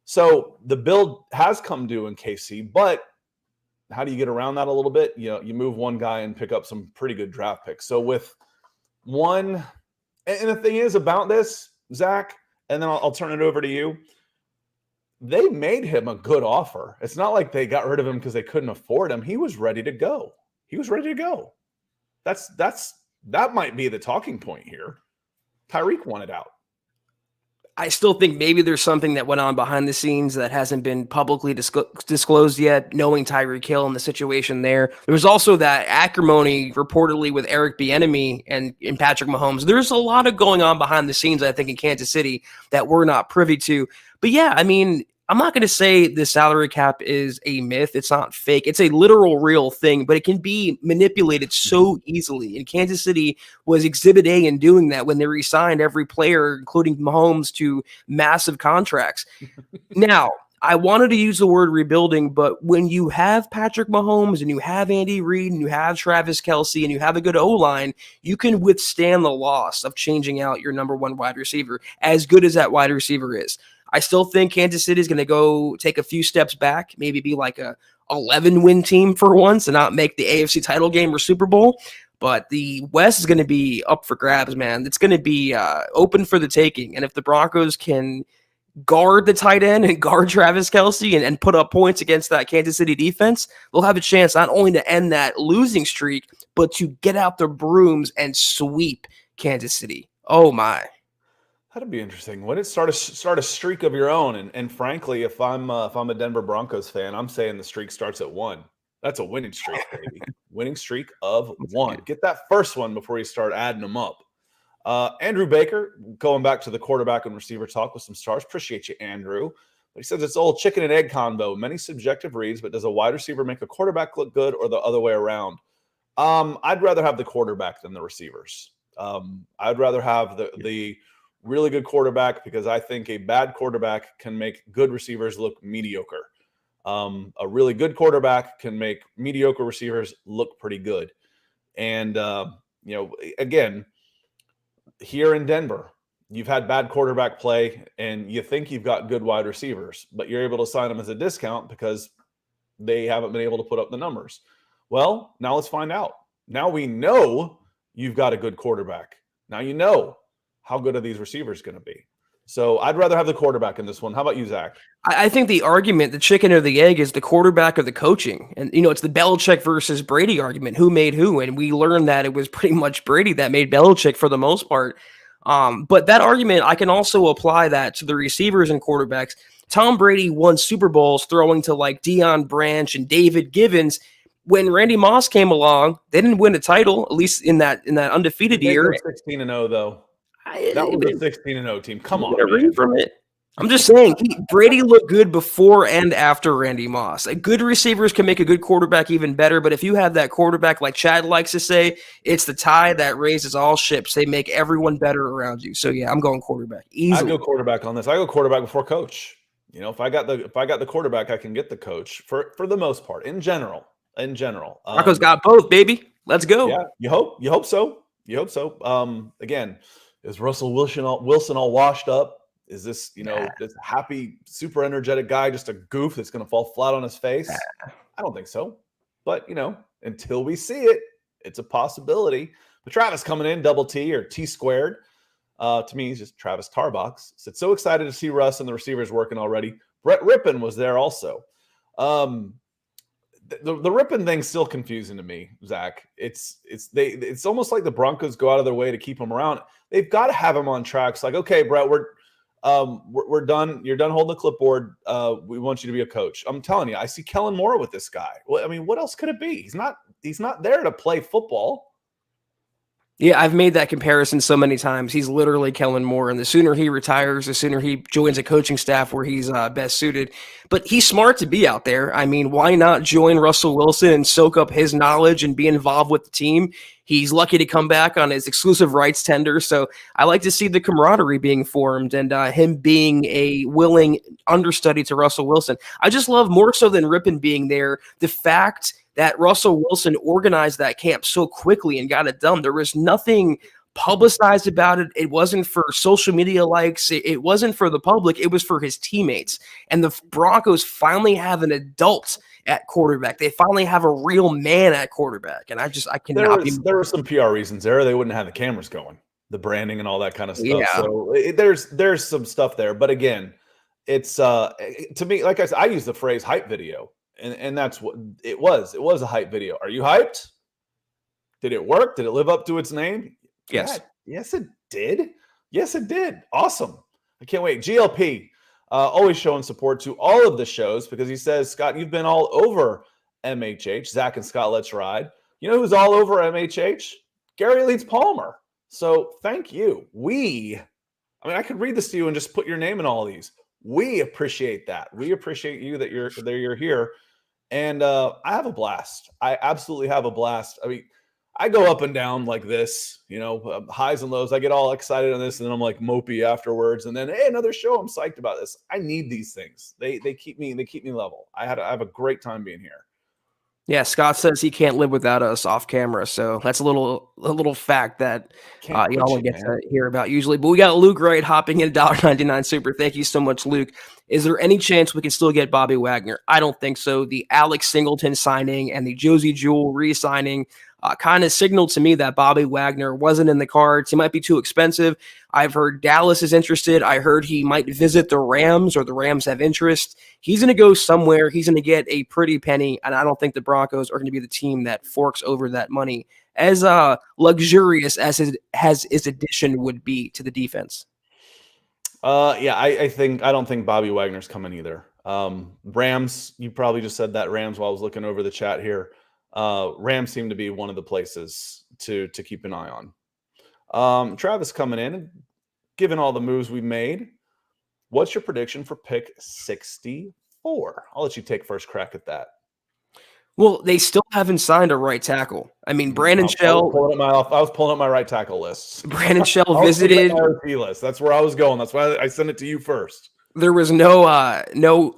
So the build has come due in KC, but how do you get around that a little bit? You move one guy and pick up some pretty good draft picks. So with one, and the thing is about this, Zach, and then I'll turn it over to you. They made him a good offer. It's not like they got rid of him because they couldn't afford him. He was ready to go. That might be the talking point here. Tyreek wanted out. I still think maybe there's something that went on behind the scenes that hasn't been publicly disclosed yet, knowing Tyreek Hill and the situation there. There was also that acrimony reportedly with Eric Bieniemy and Patrick Mahomes. There's a lot of going on behind the scenes, I think, in Kansas City that we're not privy to. But yeah, I mean, I'm not going to say the salary cap is a myth. It's not fake. It's a literal real thing, but it can be manipulated so easily. And Kansas City was exhibit A in doing that when they re-signed every player, including Mahomes, to massive contracts. Now, I wanted to use the word rebuilding, but when you have Patrick Mahomes and you have Andy Reid and you have Travis Kelce and you have a good O-line, you can withstand the loss of changing out your number one wide receiver, as good as that wide receiver is. I still think Kansas City is going to go take a few steps back, maybe be like a 11-win team for once and not make the AFC title game or Super Bowl. But the West is going to be up for grabs, man. It's going to be open for the taking. And if the Broncos can guard the tight end and guard Travis Kelce and put up points against that Kansas City defense, they'll have a chance not only to end that losing streak, but to get out the brooms and sweep Kansas City. Oh, my. That'd be interesting. When it start a streak of your own, and frankly, if I'm a Denver Broncos fan, I'm saying the streak starts at 1. That's a winning streak, baby. Winning streak of 1. Get that first one before you start adding them up. Andrew Baker, going back to the quarterback and receiver talk with some stars. Appreciate you, Andrew. But he says it's old chicken and egg convo. Many subjective reads, but does a wide receiver make a quarterback look good or the other way around? I'd rather have the quarterback than the receivers. I'd rather have the really good quarterback because I think a bad quarterback can make good receivers look mediocre. A really good quarterback can make mediocre receivers look pretty good. And, again, here in Denver, you've had bad quarterback play and you think you've got good wide receivers, but you're able to sign them as a discount because they haven't been able to put up the numbers. Well, now let's find out. Now we know you've got a good quarterback. Now you know how good are these receivers going to be. So I'd rather have the quarterback in this one. How about you, Zach? I think the argument, the chicken or the egg, is the quarterback or the coaching. And, it's the Belichick versus Brady argument. Who made who? And we learned that it was pretty much Brady that made Belichick for the most part. But that argument, I can also apply that to the receivers and quarterbacks. Tom Brady won Super Bowls throwing to like Deion Branch and David Givens. When Randy Moss came along, they didn't win a title, at least in that undefeated year. 16-0 though. That was a 16-0 team. Come on, man. From it. I'm just saying, Brady looked good before and after Randy Moss. Good receivers can make a good quarterback even better, but if you have that quarterback, like Chad likes to say, it's the tide that raises all ships. They make everyone better around you. So yeah, I'm going quarterback easily. I go quarterback on this. I go quarterback before coach. If I got the quarterback, I can get the coach for the most part. In general. Broncos got both, baby. Let's go. Yeah, you hope so. Again, is Russell Wilson all washed up? Is this, this happy, super energetic guy just a goof that's going to fall flat on his face? I don't think so. But, until we see it, it's a possibility. But Travis coming in, double T or T squared. To me, he's just Travis Tarbox. Said, so excited to see Russ and the receivers working already. Brett Rypien was there also. The Rypien thing's still confusing to me, Zach. It's almost like the Broncos go out of their way to keep him around. They've got to have him on track. It's like, okay, Brett, we're done. You're done holding the clipboard. We want you to be a coach. I'm telling you, I see Kellen Moore with this guy. Well, I mean, what else could it be? He's not there to play football. Yeah, I've made that comparison so many times. He's literally Kellen Moore, and the sooner he retires, the sooner he joins a coaching staff where he's best suited. But he's smart to be out there. I mean, why not join Russell Wilson and soak up his knowledge and be involved with the team? He's lucky to come back on his exclusive rights tender. So I like to see the camaraderie being formed and him being a willing understudy to Russell Wilson. I just love, more so than Rypien being there, the fact that Russell Wilson organized that camp so quickly and got it done. There was nothing publicized about it. It wasn't for social media likes. It wasn't for the public. It was for his teammates. And the Broncos finally have an adult at quarterback. They finally have a real man at quarterback. And I cannot be. There were some PR reasons there. They wouldn't have the cameras going, the branding and all that kind of stuff. Yeah. So there's some stuff there. But again, it's to me, like I said, I use the phrase hype video. And that's what it was. It was a hype video. Are you hyped? Did it work? Did it live up to its name? Yes. Yeah, yes, it did. Yes, it did. Awesome. I can't wait. GLP, always showing support to all of the shows because he says, Scott, you've been all over MHH. Zack and Scott, let's ride. You know who's all over MHH? Gary Leeds Palmer. So thank you. I could read this to you and just put your name in all of these. We appreciate that. We appreciate you that you're here. And I have a blast. I absolutely have a blast. I mean, I go up and down like this, highs and lows. I get all excited on this, and then I'm like mopey afterwards. And then, hey, another show. I'm psyched about this. I need these things. They keep me level. I have a great time being here. Yeah, Scott says he can't live without us off camera, so that's a little fact that y'all don't get to hear about usually. But we got Luke Wright hopping in $1.99 super. Thank you so much, Luke. Is there any chance we can still get Bobby Wagner? I don't think so. The Alex Singleton signing and the Josie Jewell re-signing kind of signaled to me that Bobby Wagner wasn't in the cards. He might be too expensive. I've heard Dallas is interested. I heard he might visit the Rams, or the Rams have interest. He's going to go somewhere. He's going to get a pretty penny, and I don't think the Broncos are going to be the team that forks over that money, as luxurious as his addition would be to the defense. I don't think Bobby Wagner's coming either. Rams, you probably just said that Rams while I was looking over the chat here. Rams seem to be one of the places to keep an eye on. Travis coming in, given all the moves we made, what's your prediction for pick 64? I'll let you take first crack at that. Well, they still haven't signed a right tackle. I mean, Brandon Shell. I was pulling up my right tackle lists. Brandon Shell visited. List. That's where I was going. That's why I sent it to you first. There was no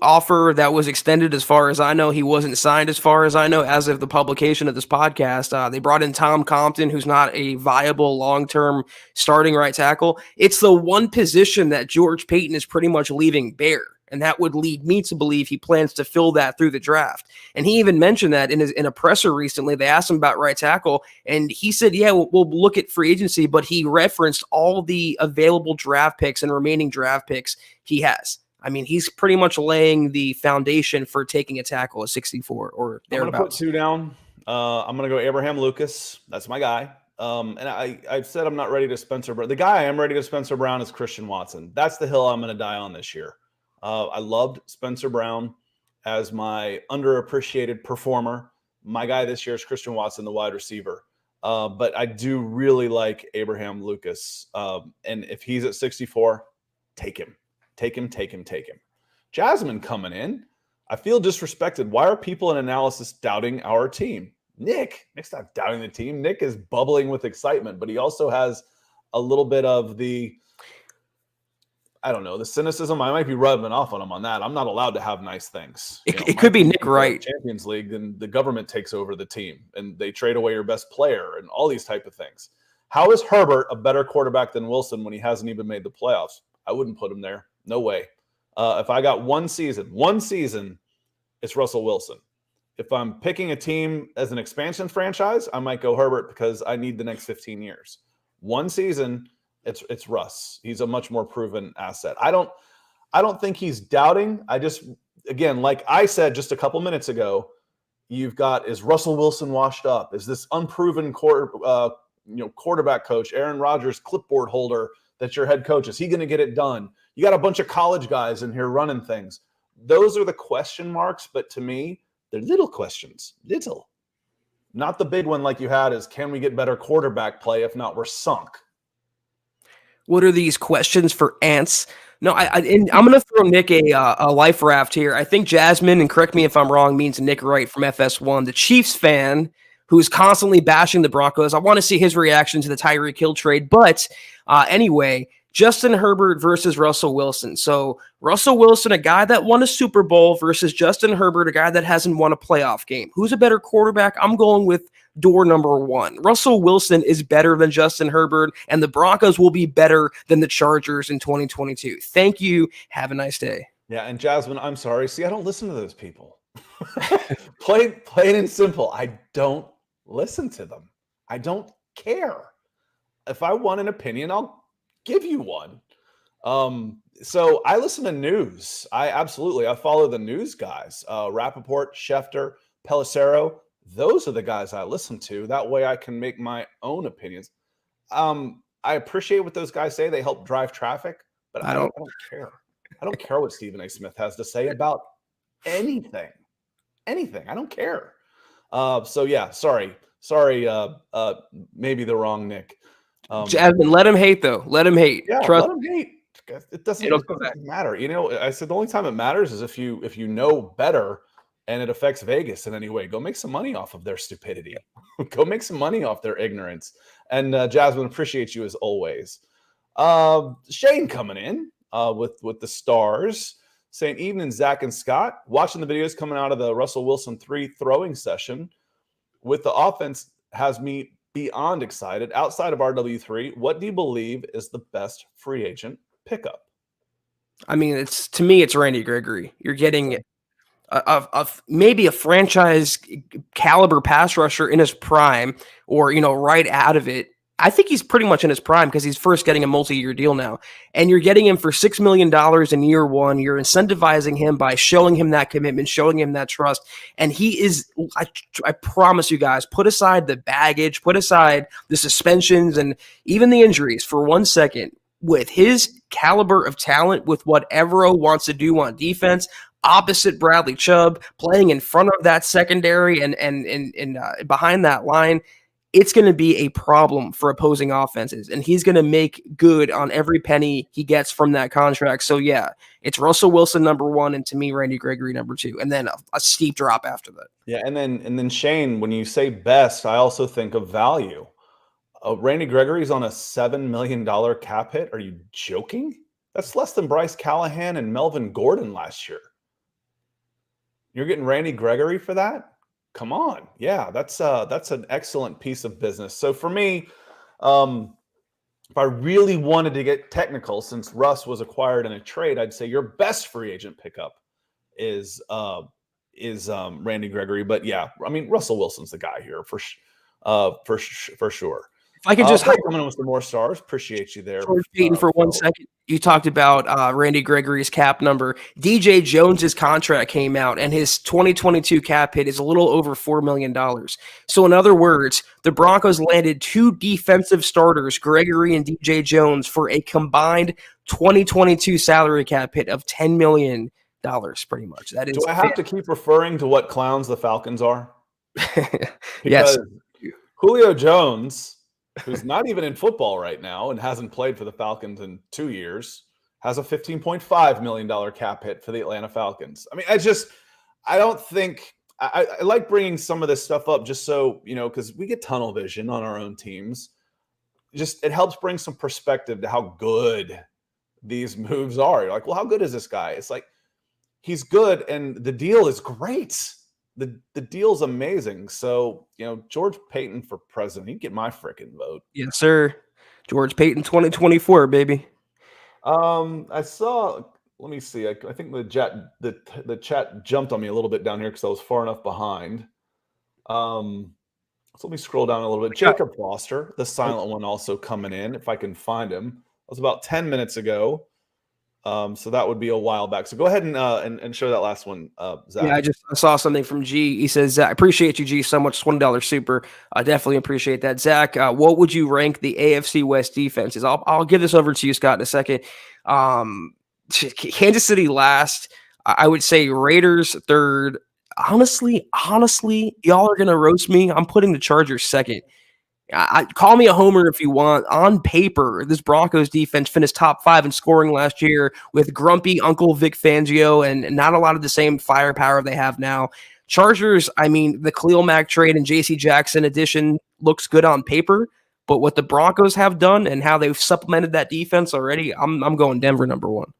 offer that was extended as far as I know. He wasn't signed as far as I know as of the publication of this podcast. They brought in Tom Compton, who's not a viable long-term starting right tackle. It's the one position that George Paton is pretty much leaving bare. And that would lead me to believe he plans to fill that through the draft. And he even mentioned that in a presser recently. They asked him about right tackle, and he said, yeah, we'll look at free agency, but he referenced all the available draft picks and remaining draft picks he has. I mean, he's pretty much laying the foundation for taking a tackle at 64 or thereabouts. I'm going to put two down. I'm going to go Abraham Lucas. That's my guy. And I've said I'm not ready to Spencer Brown. The guy I am ready to Spencer Brown is Christian Watson. That's the hill I'm going to die on this year. I loved Spencer Brown as my underappreciated performer. My guy this year is Christian Watson, the wide receiver. But I do really like Abraham Lucas. And if he's at 64, take him. Jasmine coming in. I feel disrespected. Why are people in analysis doubting our team? Nick's not doubting the team. Nick is bubbling with excitement, but he also has a little bit of the cynicism. I might be rubbing off on him on that. I'm not allowed to have nice things. It could be Nick Wright. Champions League, then the government takes over the team and they trade away your best player and all these type of things. How is Herbert a better quarterback than Wilson when he hasn't even made the playoffs? I wouldn't put him there. No way. If I got one season, it's Russell Wilson. If I'm picking a team as an expansion franchise, I might go Herbert because I need the next 15 years. One season, it's Russ. He's a much more proven asset. I don't think he's doubting. Again, like I said just a couple minutes ago, you've got, is Russell Wilson washed up? Is this unproven quarterback coach, Aaron Rodgers, clipboard holder, that's your head coach? Is he going to get it done? You got a bunch of college guys in here running things. Those are the question marks, but to me, they're little questions. Little. Not the big one like you had is, can we get better quarterback play? If not, we're sunk. What are these questions for ants? No, and I'm going to throw Nick a life raft here. I think Jasmine, and correct me if I'm wrong, means Nick Wright from FS1, the Chiefs fan who's constantly bashing the Broncos. I want to see his reaction to the Tyreek Hill trade. But anyway, Justin Herbert versus Russell Wilson. So Russell Wilson, a guy that won a Super Bowl, versus Justin Herbert, a guy that hasn't won a playoff game. Who's a better quarterback? I'm going with door number one. Russell Wilson is better than Justin Herbert, and the Broncos will be better than the Chargers in 2022. Thank you. Have a nice day. Yeah, and Jasmine, I'm sorry. See, I don't listen to those people. Plain and simple. I don't listen to them. I don't care. If I want an opinion, I'll give you one. So I listen to news. I follow the news guys. Rappaport, Schefter, Pelissero. Those are the guys I listen to. That way I can make my own opinions. I appreciate what those guys say. They help drive traffic, but I don't care. I don't care what Stephen A. Smith has to say about anything. Anything. I don't care. So yeah, sorry. Maybe the wrong Nick. Jasmine, let him hate though. Let him hate. Yeah, Trust let him hate. It doesn't matter. You know, I said the only time it matters is if you know better and it affects Vegas in any way. Go make some money off of their stupidity. Go make some money off their ignorance. And Jasmine, appreciates you as always. Shane coming in with the stars, saying, evening, Zack and Scott. Watching the videos coming out of the Russell Wilson 3 throwing session with the offense has me beyond excited. Outside of RW3, what do you believe is the best free agent pickup? I mean, to me, it's Randy Gregory. You're getting maybe a franchise caliber pass rusher in his prime, or right out of it. I think he's pretty much in his prime because he's first getting a multi-year deal now, and you're getting him for $6 million in year one. You're incentivizing him by showing him that commitment, showing him that trust, and he is. I promise you guys, put aside the baggage, put aside the suspensions, and even the injuries for 1 second. With his caliber of talent, with what Evero wants to do on defense, opposite Bradley Chubb, playing in front of that secondary and behind that line, it's going to be a problem for opposing offenses, and he's going to make good on every penny he gets from that contract. So yeah, it's Russell Wilson number one, and to me, Randy Gregory number two, and then a steep drop after that. Yeah, and then Shane, when you say best, I also think of value. Randy Gregory's on a $7 million cap hit. Are you joking? That's less than Bryce Callahan and Melvin Gordon last year. You're getting Randy Gregory for that? Come on. Yeah, that's an excellent piece of business. So for me, if I really wanted to get technical, since Russ was acquired in a trade, I'd say your best free agent pickup is Randy Gregory. But yeah, I mean, Russell Wilson's the guy here for sure. If I could just coming in with some more stars, appreciate you there. George Payton for 1 second. You talked about Randy Gregory's cap number. DJ Jones's contract came out, and his 2022 cap hit is a little over $4 million. So in other words, the Broncos landed 2 defensive starters, Gregory and DJ Jones, for a combined 2022 salary cap hit of $10 million, pretty much. That is. Do I have to keep referring to what clowns the Falcons are? Yes. Julio Jones, who's not even in football right now and hasn't played for the Falcons in 2 years, has a $15.5 million cap hit for the Atlanta Falcons. I mean, I don't think I like bringing some of this stuff up just so, because we get tunnel vision on our own teams. Just it helps bring some perspective to how good these moves are. You're like, well, how good is this guy? It's like, he's good and the deal is great. The deal's amazing. So, George Payton for president, he'd get my freaking vote. Yes, sir. George Payton 2024, baby. I saw, let me see. I think the chat jumped on me a little bit down here because I was far enough behind. So let me scroll down a little bit. Jacob Foster, the silent one, also coming in, if I can find him. That was about 10 minutes ago. So that would be a while back. So go ahead and show that last one, Zack. Yeah, I saw something from G. He says, I appreciate you, G, so much. $20 super. I definitely appreciate that. Zack, what would you rank the AFC West defenses? I'll give this over to you, Scott, in a second. Kansas City last. I would say Raiders third. honestly, y'all are going to roast me. I'm putting the Chargers second. Call me a homer if you want. On paper, this Broncos defense finished top 5 in scoring last year with grumpy Uncle Vic Fangio and not a lot of the same firepower they have now. Chargers, I mean, the Khalil Mack trade and J.C. Jackson addition looks good on paper, but what the Broncos have done and how they've supplemented that defense already, I'm going Denver number 1.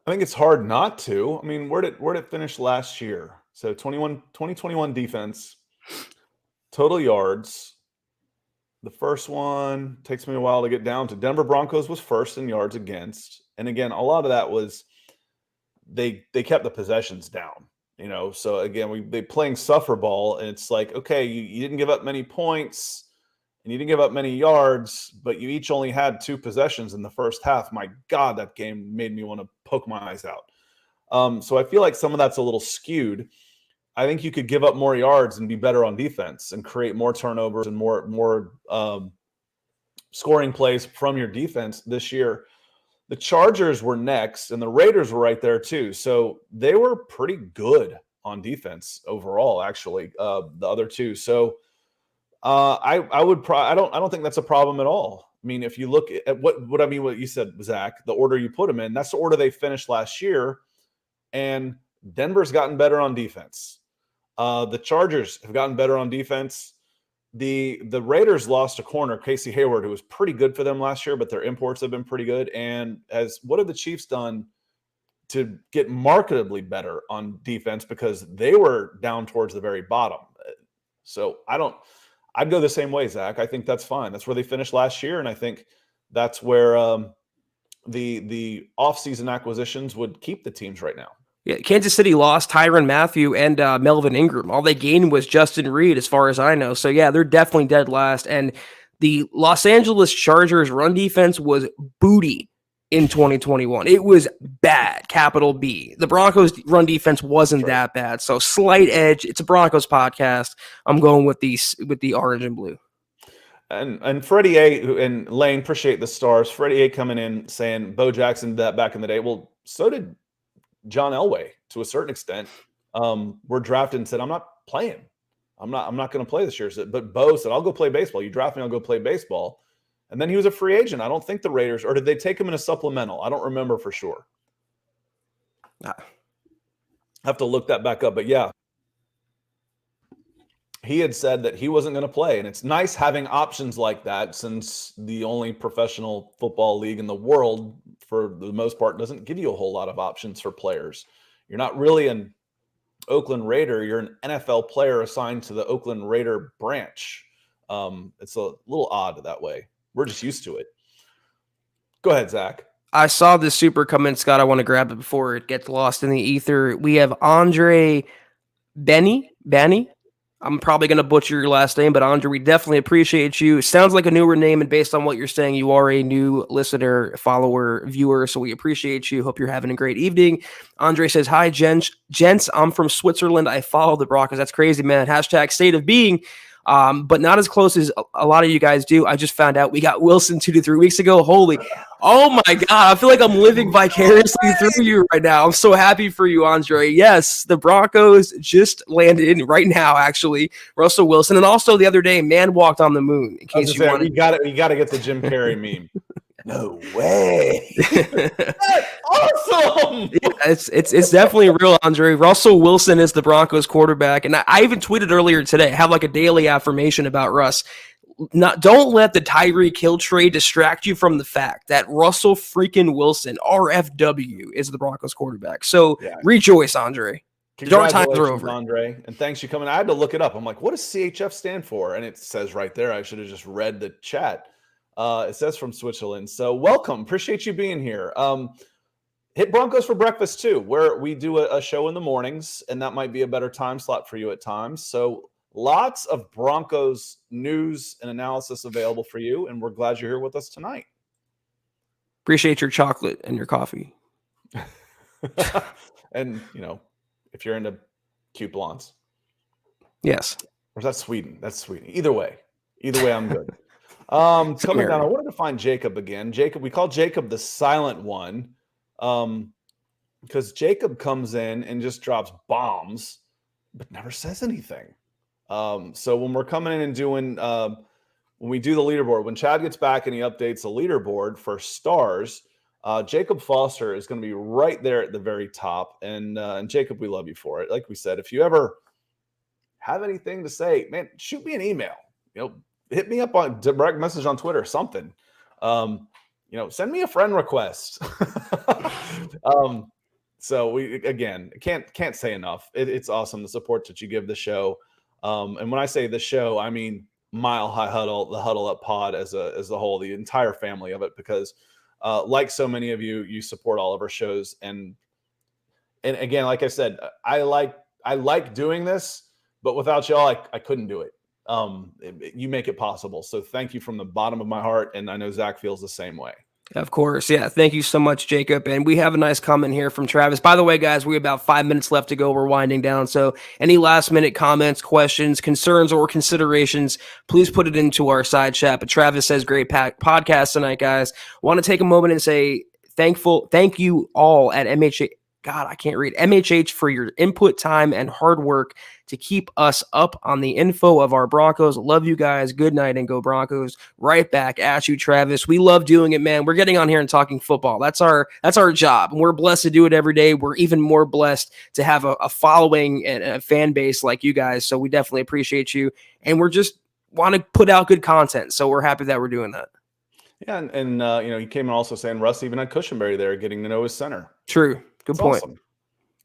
I think it's hard not to. I mean, where did it finish last year? So 2021 defense, total yards. The first one takes me a while to get down to. Denver Broncos was first in yards against. And again, a lot of that was they kept the possessions down, So again, they playing suffer ball, and it's like, okay, you didn't give up many points and you didn't give up many yards, but you each only had 2 possessions in the first half. My God, that game made me want to poke my eyes out. So I feel like some of that's a little skewed. I think you could give up more yards and be better on defense and create more turnovers and more scoring plays from your defense this year. The Chargers were next, and the Raiders were right there too. So they were pretty good on defense overall, actually, the other two. So I don't think that's a problem at all. I mean, if you look at what you said, Zach, the order you put them in, that's the order they finished last year. And Denver's gotten better on defense. The Chargers have gotten better on defense. The Raiders lost a corner, Casey Hayward, who was pretty good for them last year, but their imports have been pretty good. And what have the Chiefs done to get markedly better on defense, because they were down towards the very bottom? So I'd go the same way, Zach. I think that's fine. That's where they finished last year, and I think that's where the offseason acquisitions would keep the teams right now. Yeah, Kansas City lost Tyrann Mathieu and Melvin Ingram. All they gained was Justin Reed, as far as I know. So, yeah, they're definitely dead last. And the Los Angeles Chargers run defense was booty in 2021. It was bad, capital B. The Broncos run defense wasn't that bad. So, slight edge. It's a Broncos podcast. I'm going with the orange and blue. And Freddie A. and Lane, appreciate the stars. Freddie A. coming in saying Bo Jackson did that back in the day. Well, so did John Elway to a certain extent. Were drafted and said, I'm not playing. I'm not going to play this year. But Bo said, I'll go play baseball. You draft me, I'll go play baseball. And then he was a free agent. I don't think the Raiders, or did they take him in a supplemental? I don't remember for sure. I have to look that back up. But yeah, he had said that he wasn't going to play. And it's nice having options like that, since the only professional football league in the world, for the most part, doesn't give you a whole lot of options for players. You're not really an Oakland Raider. You're an NFL player assigned to the Oakland Raider branch. It's a little odd that way. We're just used to it. Go ahead, Zach. I saw this super come in, Scott. I want to grab it before it gets lost in the ether. We have Andre Benny. I'm probably going to butcher your last name, but Andre, we definitely appreciate you. It sounds like a newer name, and based on what you're saying, you are a new listener, follower, viewer, so we appreciate you. Hope you're having a great evening. Andre says, hi, gents. I'm from Switzerland. I follow the Broncos. That's crazy, man. Hashtag state of being. But not as close as a lot of you guys do. I just found out we got Wilson 2 to 3 weeks ago. Oh my God. I feel like I'm living vicariously through you right now. I'm so happy for you, Andre. Yes, the Broncos just landed in right now, actually, Russell Wilson. And also the other day, man walked on the moon. In case you wanted. We got to get the Jim Carrey meme. No way. That's awesome. Yeah, it's definitely real, Andre. Russell Wilson is the Broncos quarterback. And I even tweeted earlier today, I have like a daily affirmation about Russ. Don't let the Tyreek Hill trade distract you from the fact that Russell freaking Wilson, RFW, is the Broncos quarterback. So rejoice, Andre. The dark times are over. Andre, and thanks for coming. I had to look it up. I'm like, what does CHF stand for? And it says right there. I should have just read the chat. It says from Switzerland. So welcome. Appreciate you being here. Hit Broncos for breakfast too, where we do a show in the mornings, and that might be a better time slot for you at times. So lots of Broncos news and analysis available for you, and we're glad you're here with us tonight. Appreciate your chocolate and your coffee. And, if you're into cute blondes. Yes. Or is that Sweden? That's Sweden. Either way, I'm good. Coming down, I wanted to find Jacob again. Jacob, we call Jacob the silent one, because Jacob comes in and just drops bombs, but never says anything. So when we're coming in and doing, when we do the leaderboard, when Chad gets back and he updates the leaderboard for stars, Jacob Foster is going to be right there at the very top. And Jacob, we love you for it. Like we said, if you ever have anything to say, man, shoot me an email. Hit me up on direct message on Twitter, something. Send me a friend request. So we, again, can't say enough. It's awesome, the support that you give the show. And when I say the show, I mean Mile High Huddle, the Huddle Up Pod as a whole, the entire family of it, because like so many of you, you support all of our shows. And again, like I said, I like doing this, but without y'all, I couldn't do it. You make it possible. So thank you from the bottom of my heart. And I know Zack feels the same way. Of course. Yeah. Thank you so much, Jacob. And we have a nice comment here from Travis. By the way, guys, we have about 5 minutes left to go. We're winding down. So any last minute comments, questions, concerns, or considerations, please put it into our side chat. But Travis says, great podcast tonight, guys. Want to take a moment and say thank you all at MHH. God, I can't read. MHH for your input, time, and hard work to keep us up on the info of our Broncos. Love you guys. Good night and go Broncos. Right back at you, Travis. We love doing it, man. We're getting on here and talking football. That's our job. And we're blessed to do it every day. We're even more blessed to have a following and a fan base like you guys. So we definitely appreciate you. And we're just want to put out good content. So we're happy that we're doing that. Yeah. And you came in also saying Russ even had Cushenberry there, getting to know his center. True. Good point. Awesome.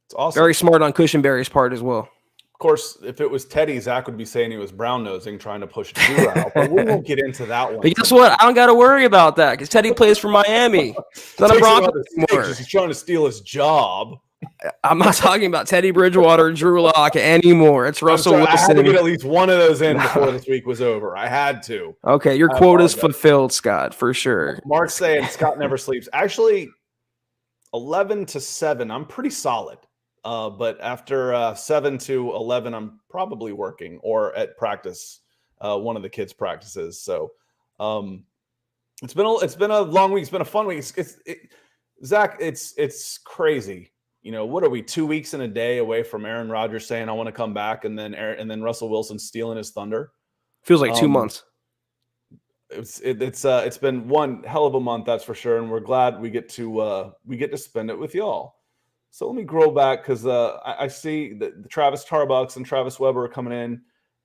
It's awesome. Very smart on Cushenberry's part as well. Of course, if it was Teddy, Zack would be saying he was brown nosing, trying to push Drew out. But we won't get into that one. But guess what? I don't got to worry about that because Teddy plays for Miami. He's not a Broncos anymore. He's trying to steal his job. I'm not talking about Teddy Bridgewater, Drew Lock anymore. It's Russell Wilson. I had to get at least one of those in before this week was over. I had to. Okay, your quote is fulfilled, Scott, for sure. Mark's saying Scott never sleeps. Actually, 11 to 7, I'm pretty solid. But after 7 to 11, I'm probably working or at practice, one of the kids' practices. So it's been a long week. It's been a fun week. Zack, it's crazy. What are we, 2 weeks and a day away from Aaron Rodgers saying I want to come back, and then Russell Wilson stealing his thunder? Feels like 2 months. It's been one hell of a month, that's for sure, and we're glad we get to spend it with y'all. So let me grow back because I see that the Travis Tarbucks and Travis Weber are coming in,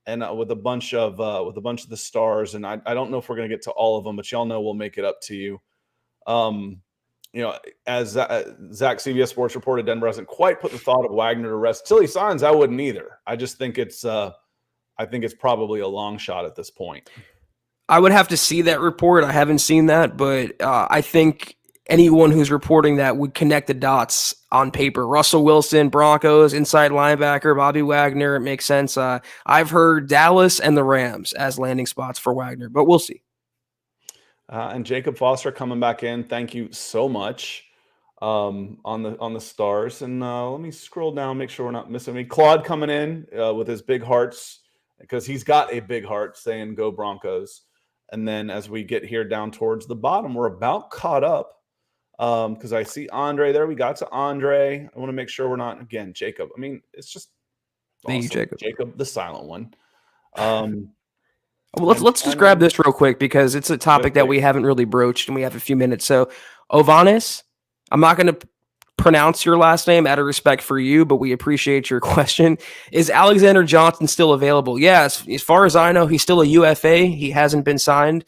and with a bunch of the stars, and I don't know if we're gonna get to all of them, but y'all know we'll make it up to you. As Zack, CBS Sports reported, Denver hasn't quite put the thought of Wagner to rest till he signs. I wouldn't either. I just think it's probably a long shot at this point. I would have to see that report. I haven't seen that, but I think anyone who's reporting that would connect the dots on paper. Russell Wilson, Broncos, inside linebacker, Bobby Wagner. It makes sense. I've heard Dallas and the Rams as landing spots for Wagner, but we'll see. And Jacob Foster coming back in. Thank you so much on the stars. And let me scroll down, make sure we're not missing any. Claude coming in with his big hearts, because he's got a big heart, saying go Broncos. And then as we get here down towards the bottom, we're about caught up because I see Andre there. We got to Andre. I want to make sure we're not, again, Jacob. I mean, it's just awesome. Thank you, Jacob. Jacob, the silent one. Well, let's just grab this real quick because it's a topic that we haven't really broached, and we have a few minutes. So, Ovanis, I'm not going to pronounce your last name out of respect for you, but we appreciate your question. Is Alexander Johnson still available? Yeah, as far as I know, he's still a UFA. He hasn't been signed.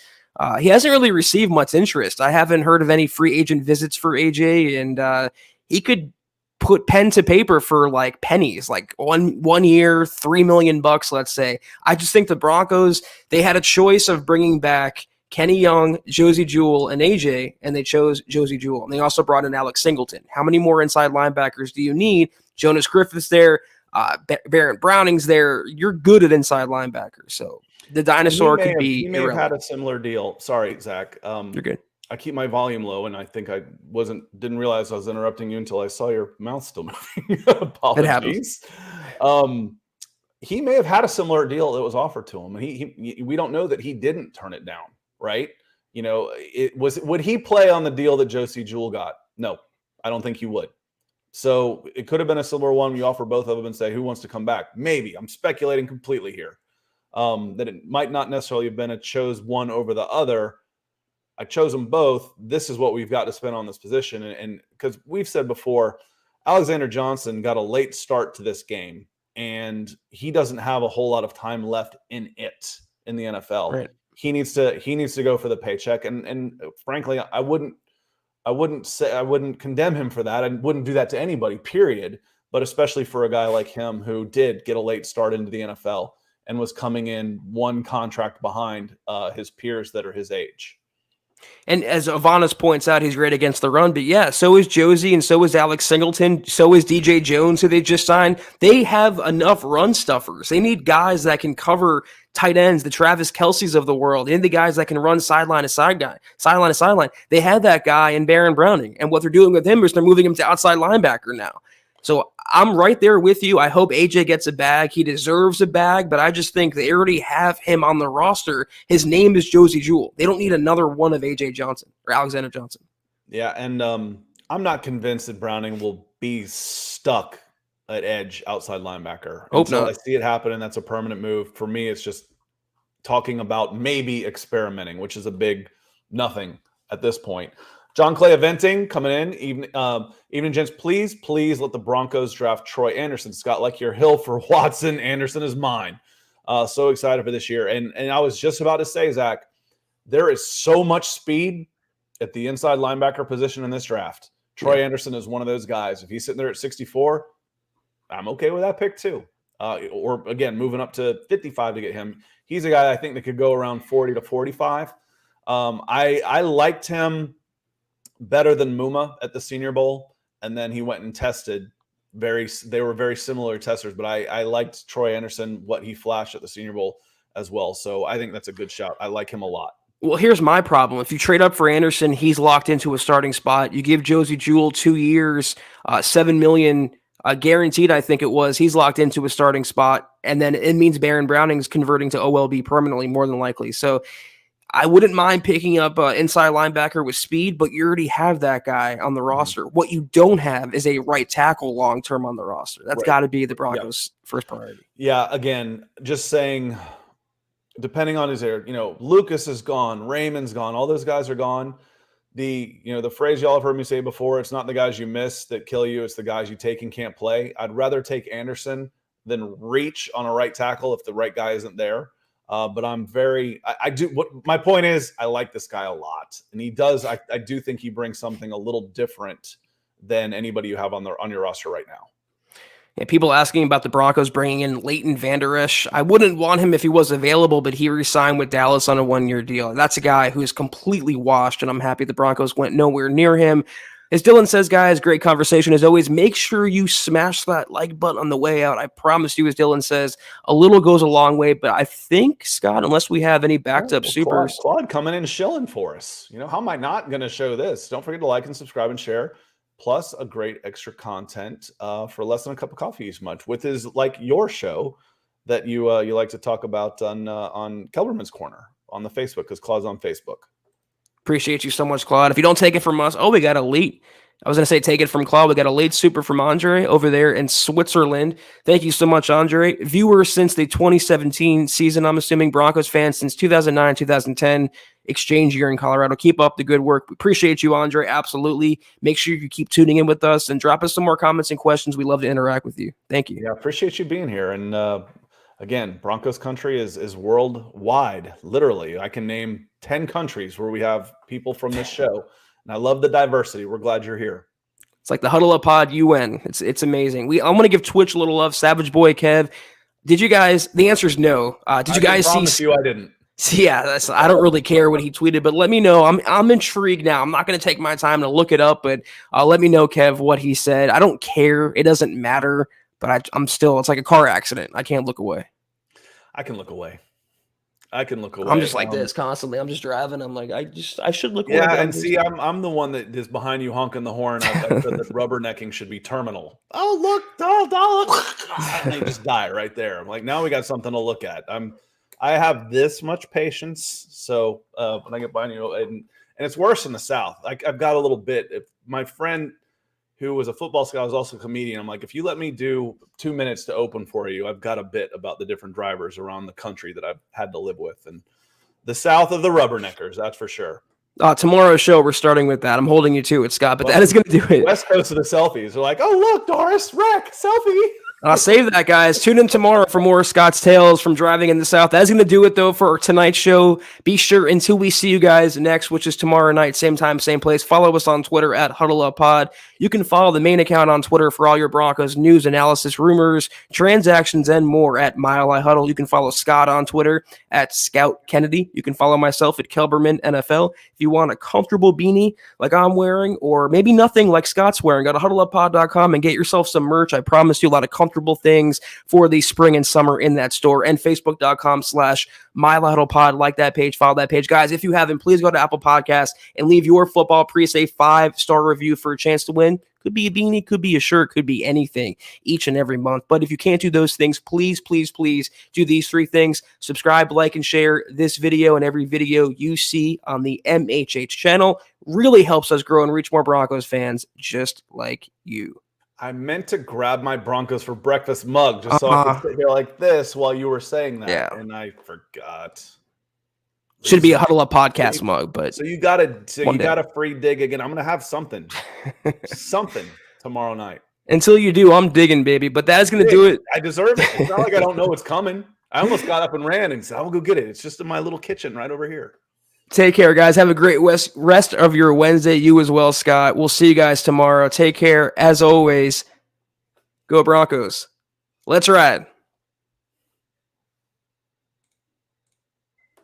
He hasn't really received much interest. I haven't heard of any free agent visits for AJ, and he could put pen to paper for like pennies, like one year, $3 million, let's say. I just think the Broncos, they had a choice of bringing back Kenny Young, Josie Jewell, and AJ, and they chose Josie Jewell. And they also brought in Alex Singleton. How many more inside linebackers do you need? Jonas Griffith's there. Barrett Browning's there. You're good at inside linebackers. So the dinosaur could be. He may have had a similar deal. Sorry, Zack. You're good. I keep my volume low, and I think I didn't realize I was interrupting you until I saw your mouth still moving. Apologies. He may have had a similar deal that was offered to him, and we don't know that he didn't turn it down, right? Would he play on the deal that Josie Jewell got? No, I don't think he would. So it could have been a similar one. You offer both of them and say, who wants to come back? Maybe. I'm speculating completely here. That it might not necessarily have been a chose one over the other. I chose them both. This is what we've got to spend on this position. And because we've said before, Alexander Johnson got a late start to this game, and he doesn't have a whole lot of time left in the NFL. Right. He needs to go for the paycheck. And frankly, I wouldn't condemn him for that. I wouldn't do that to anybody, period. But especially for a guy like him who did get a late start into the NFL and was coming in one contract behind his peers that are his age. And as Avanis points out, he's great against the run. But yeah, so is Josie, and so is Alex Singleton, so is DJ Jones, who they just signed. They have enough run stuffers. They need guys that can cover tight ends, the Travis Kelce's of the world, and the guys that can run sideline to sideline. They had that guy in Baron Browning, and what they're doing with him is they're moving him to outside linebacker now. So I'm right there with you. I hope AJ gets a bag. He deserves a bag, but I just think they already have him on the roster. His name is Josie Jewell. They don't need another one of AJ Johnson or Alexander Johnson. Yeah, and I'm not convinced that Browning will be stuck at edge outside linebacker. Hope Until not. I see it happen, and that's a permanent move. For me, it's just talking about maybe experimenting, which is a big nothing at this point. John Clay Eventing coming in. Evening, gents. Please let the Broncos draft Troy Anderson. Scott, like your Hill for Watson. Anderson is mine. So excited for this year. And I was just about to say, Zach, there is so much speed at the inside linebacker position in this draft. Troy Anderson is one of those guys. If he's sitting there at 64, I'm okay with that pick too. Or again, moving up to 55 to get him. He's a guy I think that could go around 40 to 45. I liked him better than Muma at the Senior Bowl, and then he went and tested. They were very similar testers, but I liked Troy Anderson, what he flashed at the Senior Bowl as well. So I think that's a good shout. I like him a lot. Well, here's my problem. If you trade up for Anderson, he's locked into a starting spot. You give Josie Jewell 2 years, $7 million guaranteed, I think it was. He's locked into a starting spot, and then it means Baron Browning's converting to OLB permanently, more than likely. So I wouldn't mind picking up an inside linebacker with speed, but you already have that guy on the roster. What you don't have is a right tackle long-term on the roster. That's got to be the Broncos' first priority. Yeah, again, just saying, depending on his area, Lucas is gone, Raymond's gone, all those guys are gone. The phrase y'all have heard me say before, it's not the guys you miss that kill you, it's the guys you take and can't play. I'd rather take Anderson than reach on a right tackle if the right guy isn't there. But my point is, I like this guy a lot, and he does. I do think he brings something a little different than anybody you have on your roster right now. Yeah, people asking about the Broncos bringing in Leighton Vander Esch. I wouldn't want him if he was available, but he re-signed with Dallas on a 1-year deal. That's a guy who is completely washed, and I'm happy the Broncos went nowhere near him. As Dylan says, guys, great conversation. As always, make sure you smash that like button on the way out. I promise you, as Dylan says, a little goes a long way. But I think, Scott, unless we have any backed up supers. Claude coming in shilling for us. How am I not going to show this? Don't forget to like and subscribe and share. Plus a great extra content for less than a cup of coffee each month with his, like your show that you like to talk about on Kelberman's Corner on the Facebook, because Claude's on Facebook. Appreciate you so much, Claude. If you don't take it from us, we got a late. I was going to say take it from Claude. We got a late super from Andre over there in Switzerland. Thank you so much, Andre. Viewer since the 2017 season, I'm assuming. Broncos fans since 2009, 2010 exchange year in Colorado. Keep up the good work. We appreciate you, Andre. Absolutely. Make sure you keep tuning in with us and drop us some more comments and questions. We love to interact with you. Thank you. Yeah, appreciate you being here. And again, Broncos country is worldwide. Literally, I can name 10 countries where we have people from this show. And I love the diversity. We're glad you're here. It's like the Huddle Up Pod UN. It's amazing. I'm going to give Twitch a little love. Savage Boy Kev. Did you guys? The answer is no. Did you guys see? I didn't. Yeah, I don't really care what he tweeted, but let me know. I'm intrigued now. I'm not going to take my time to look it up, but let me know, Kev, what he said. I don't care. It doesn't matter. But I'm still. It's like a car accident. I can't look away. I can look away. I'm just like this constantly. I'm just driving. I'm like, I should look away. Yeah, and see, I'm the one that is behind you honking the horn. I said that rubbernecking should be terminal. Oh, look, and they just die right there. I'm like, now we got something to look at. I have this much patience, so when I get behind you, and it's worse in the South. I've got a little bit. If my friend who was a football scout, was also a comedian. I'm like, if you let me do 2 minutes to open for you, I've got a bit about the different drivers around the country that I've had to live with. And the south of the rubberneckers, that's for sure. Tomorrow's show, we're starting with that. I'm holding you to it, Scott, but that is going to do it. West Coast of the selfies. They're like, oh, look, Doris, wreck, selfie. Save that, guys. Tune in tomorrow for more Scott's Tales from driving in the South. That's going to do it, though, for tonight's show. Be sure, until we see you guys next, which is tomorrow night, same time, same place, follow us on Twitter at Huddle Up Pod. You can follow the main account on Twitter for all your Broncos news, analysis, rumors, transactions, and more at Mile High Huddle. You can follow Scott on Twitter at Scout Kennedy. You can follow myself at Kelberman NFL. If you want a comfortable beanie like I'm wearing, or maybe nothing like Scott's wearing, go to huddleuppod.com and get yourself some merch. I promise you a lot of comfortable things for the spring and summer in that store, and facebook.com/MileHuddlePod. Like that page, follow that page. Guys, if you haven't, please go to Apple Podcasts and leave your football priest a 5-star review for a chance to win. Could be a beanie, could be a shirt, could be anything each and every month. But if you can't do those things, please, please, please do these 3 things. Subscribe, like, and share this video and every video you see on the MHH channel. Really helps us grow and reach more Broncos fans just like you. I meant to grab my Broncos for breakfast mug just so I could sit here like this while you were saying that, and I forgot. Should be a Huddle Up podcast mug, but you got a free dig again. I'm gonna have something tomorrow night. Until you do, I'm digging, baby. But that's gonna do it. I deserve it. It's not like I don't know what's coming. I almost got up and ran and said, "I'll go get it." It's just in my little kitchen right over here. Take care, guys. Have a great rest of your Wednesday. You as well, Scott. We'll see you guys tomorrow. Take care. As always, go Broncos. Let's ride.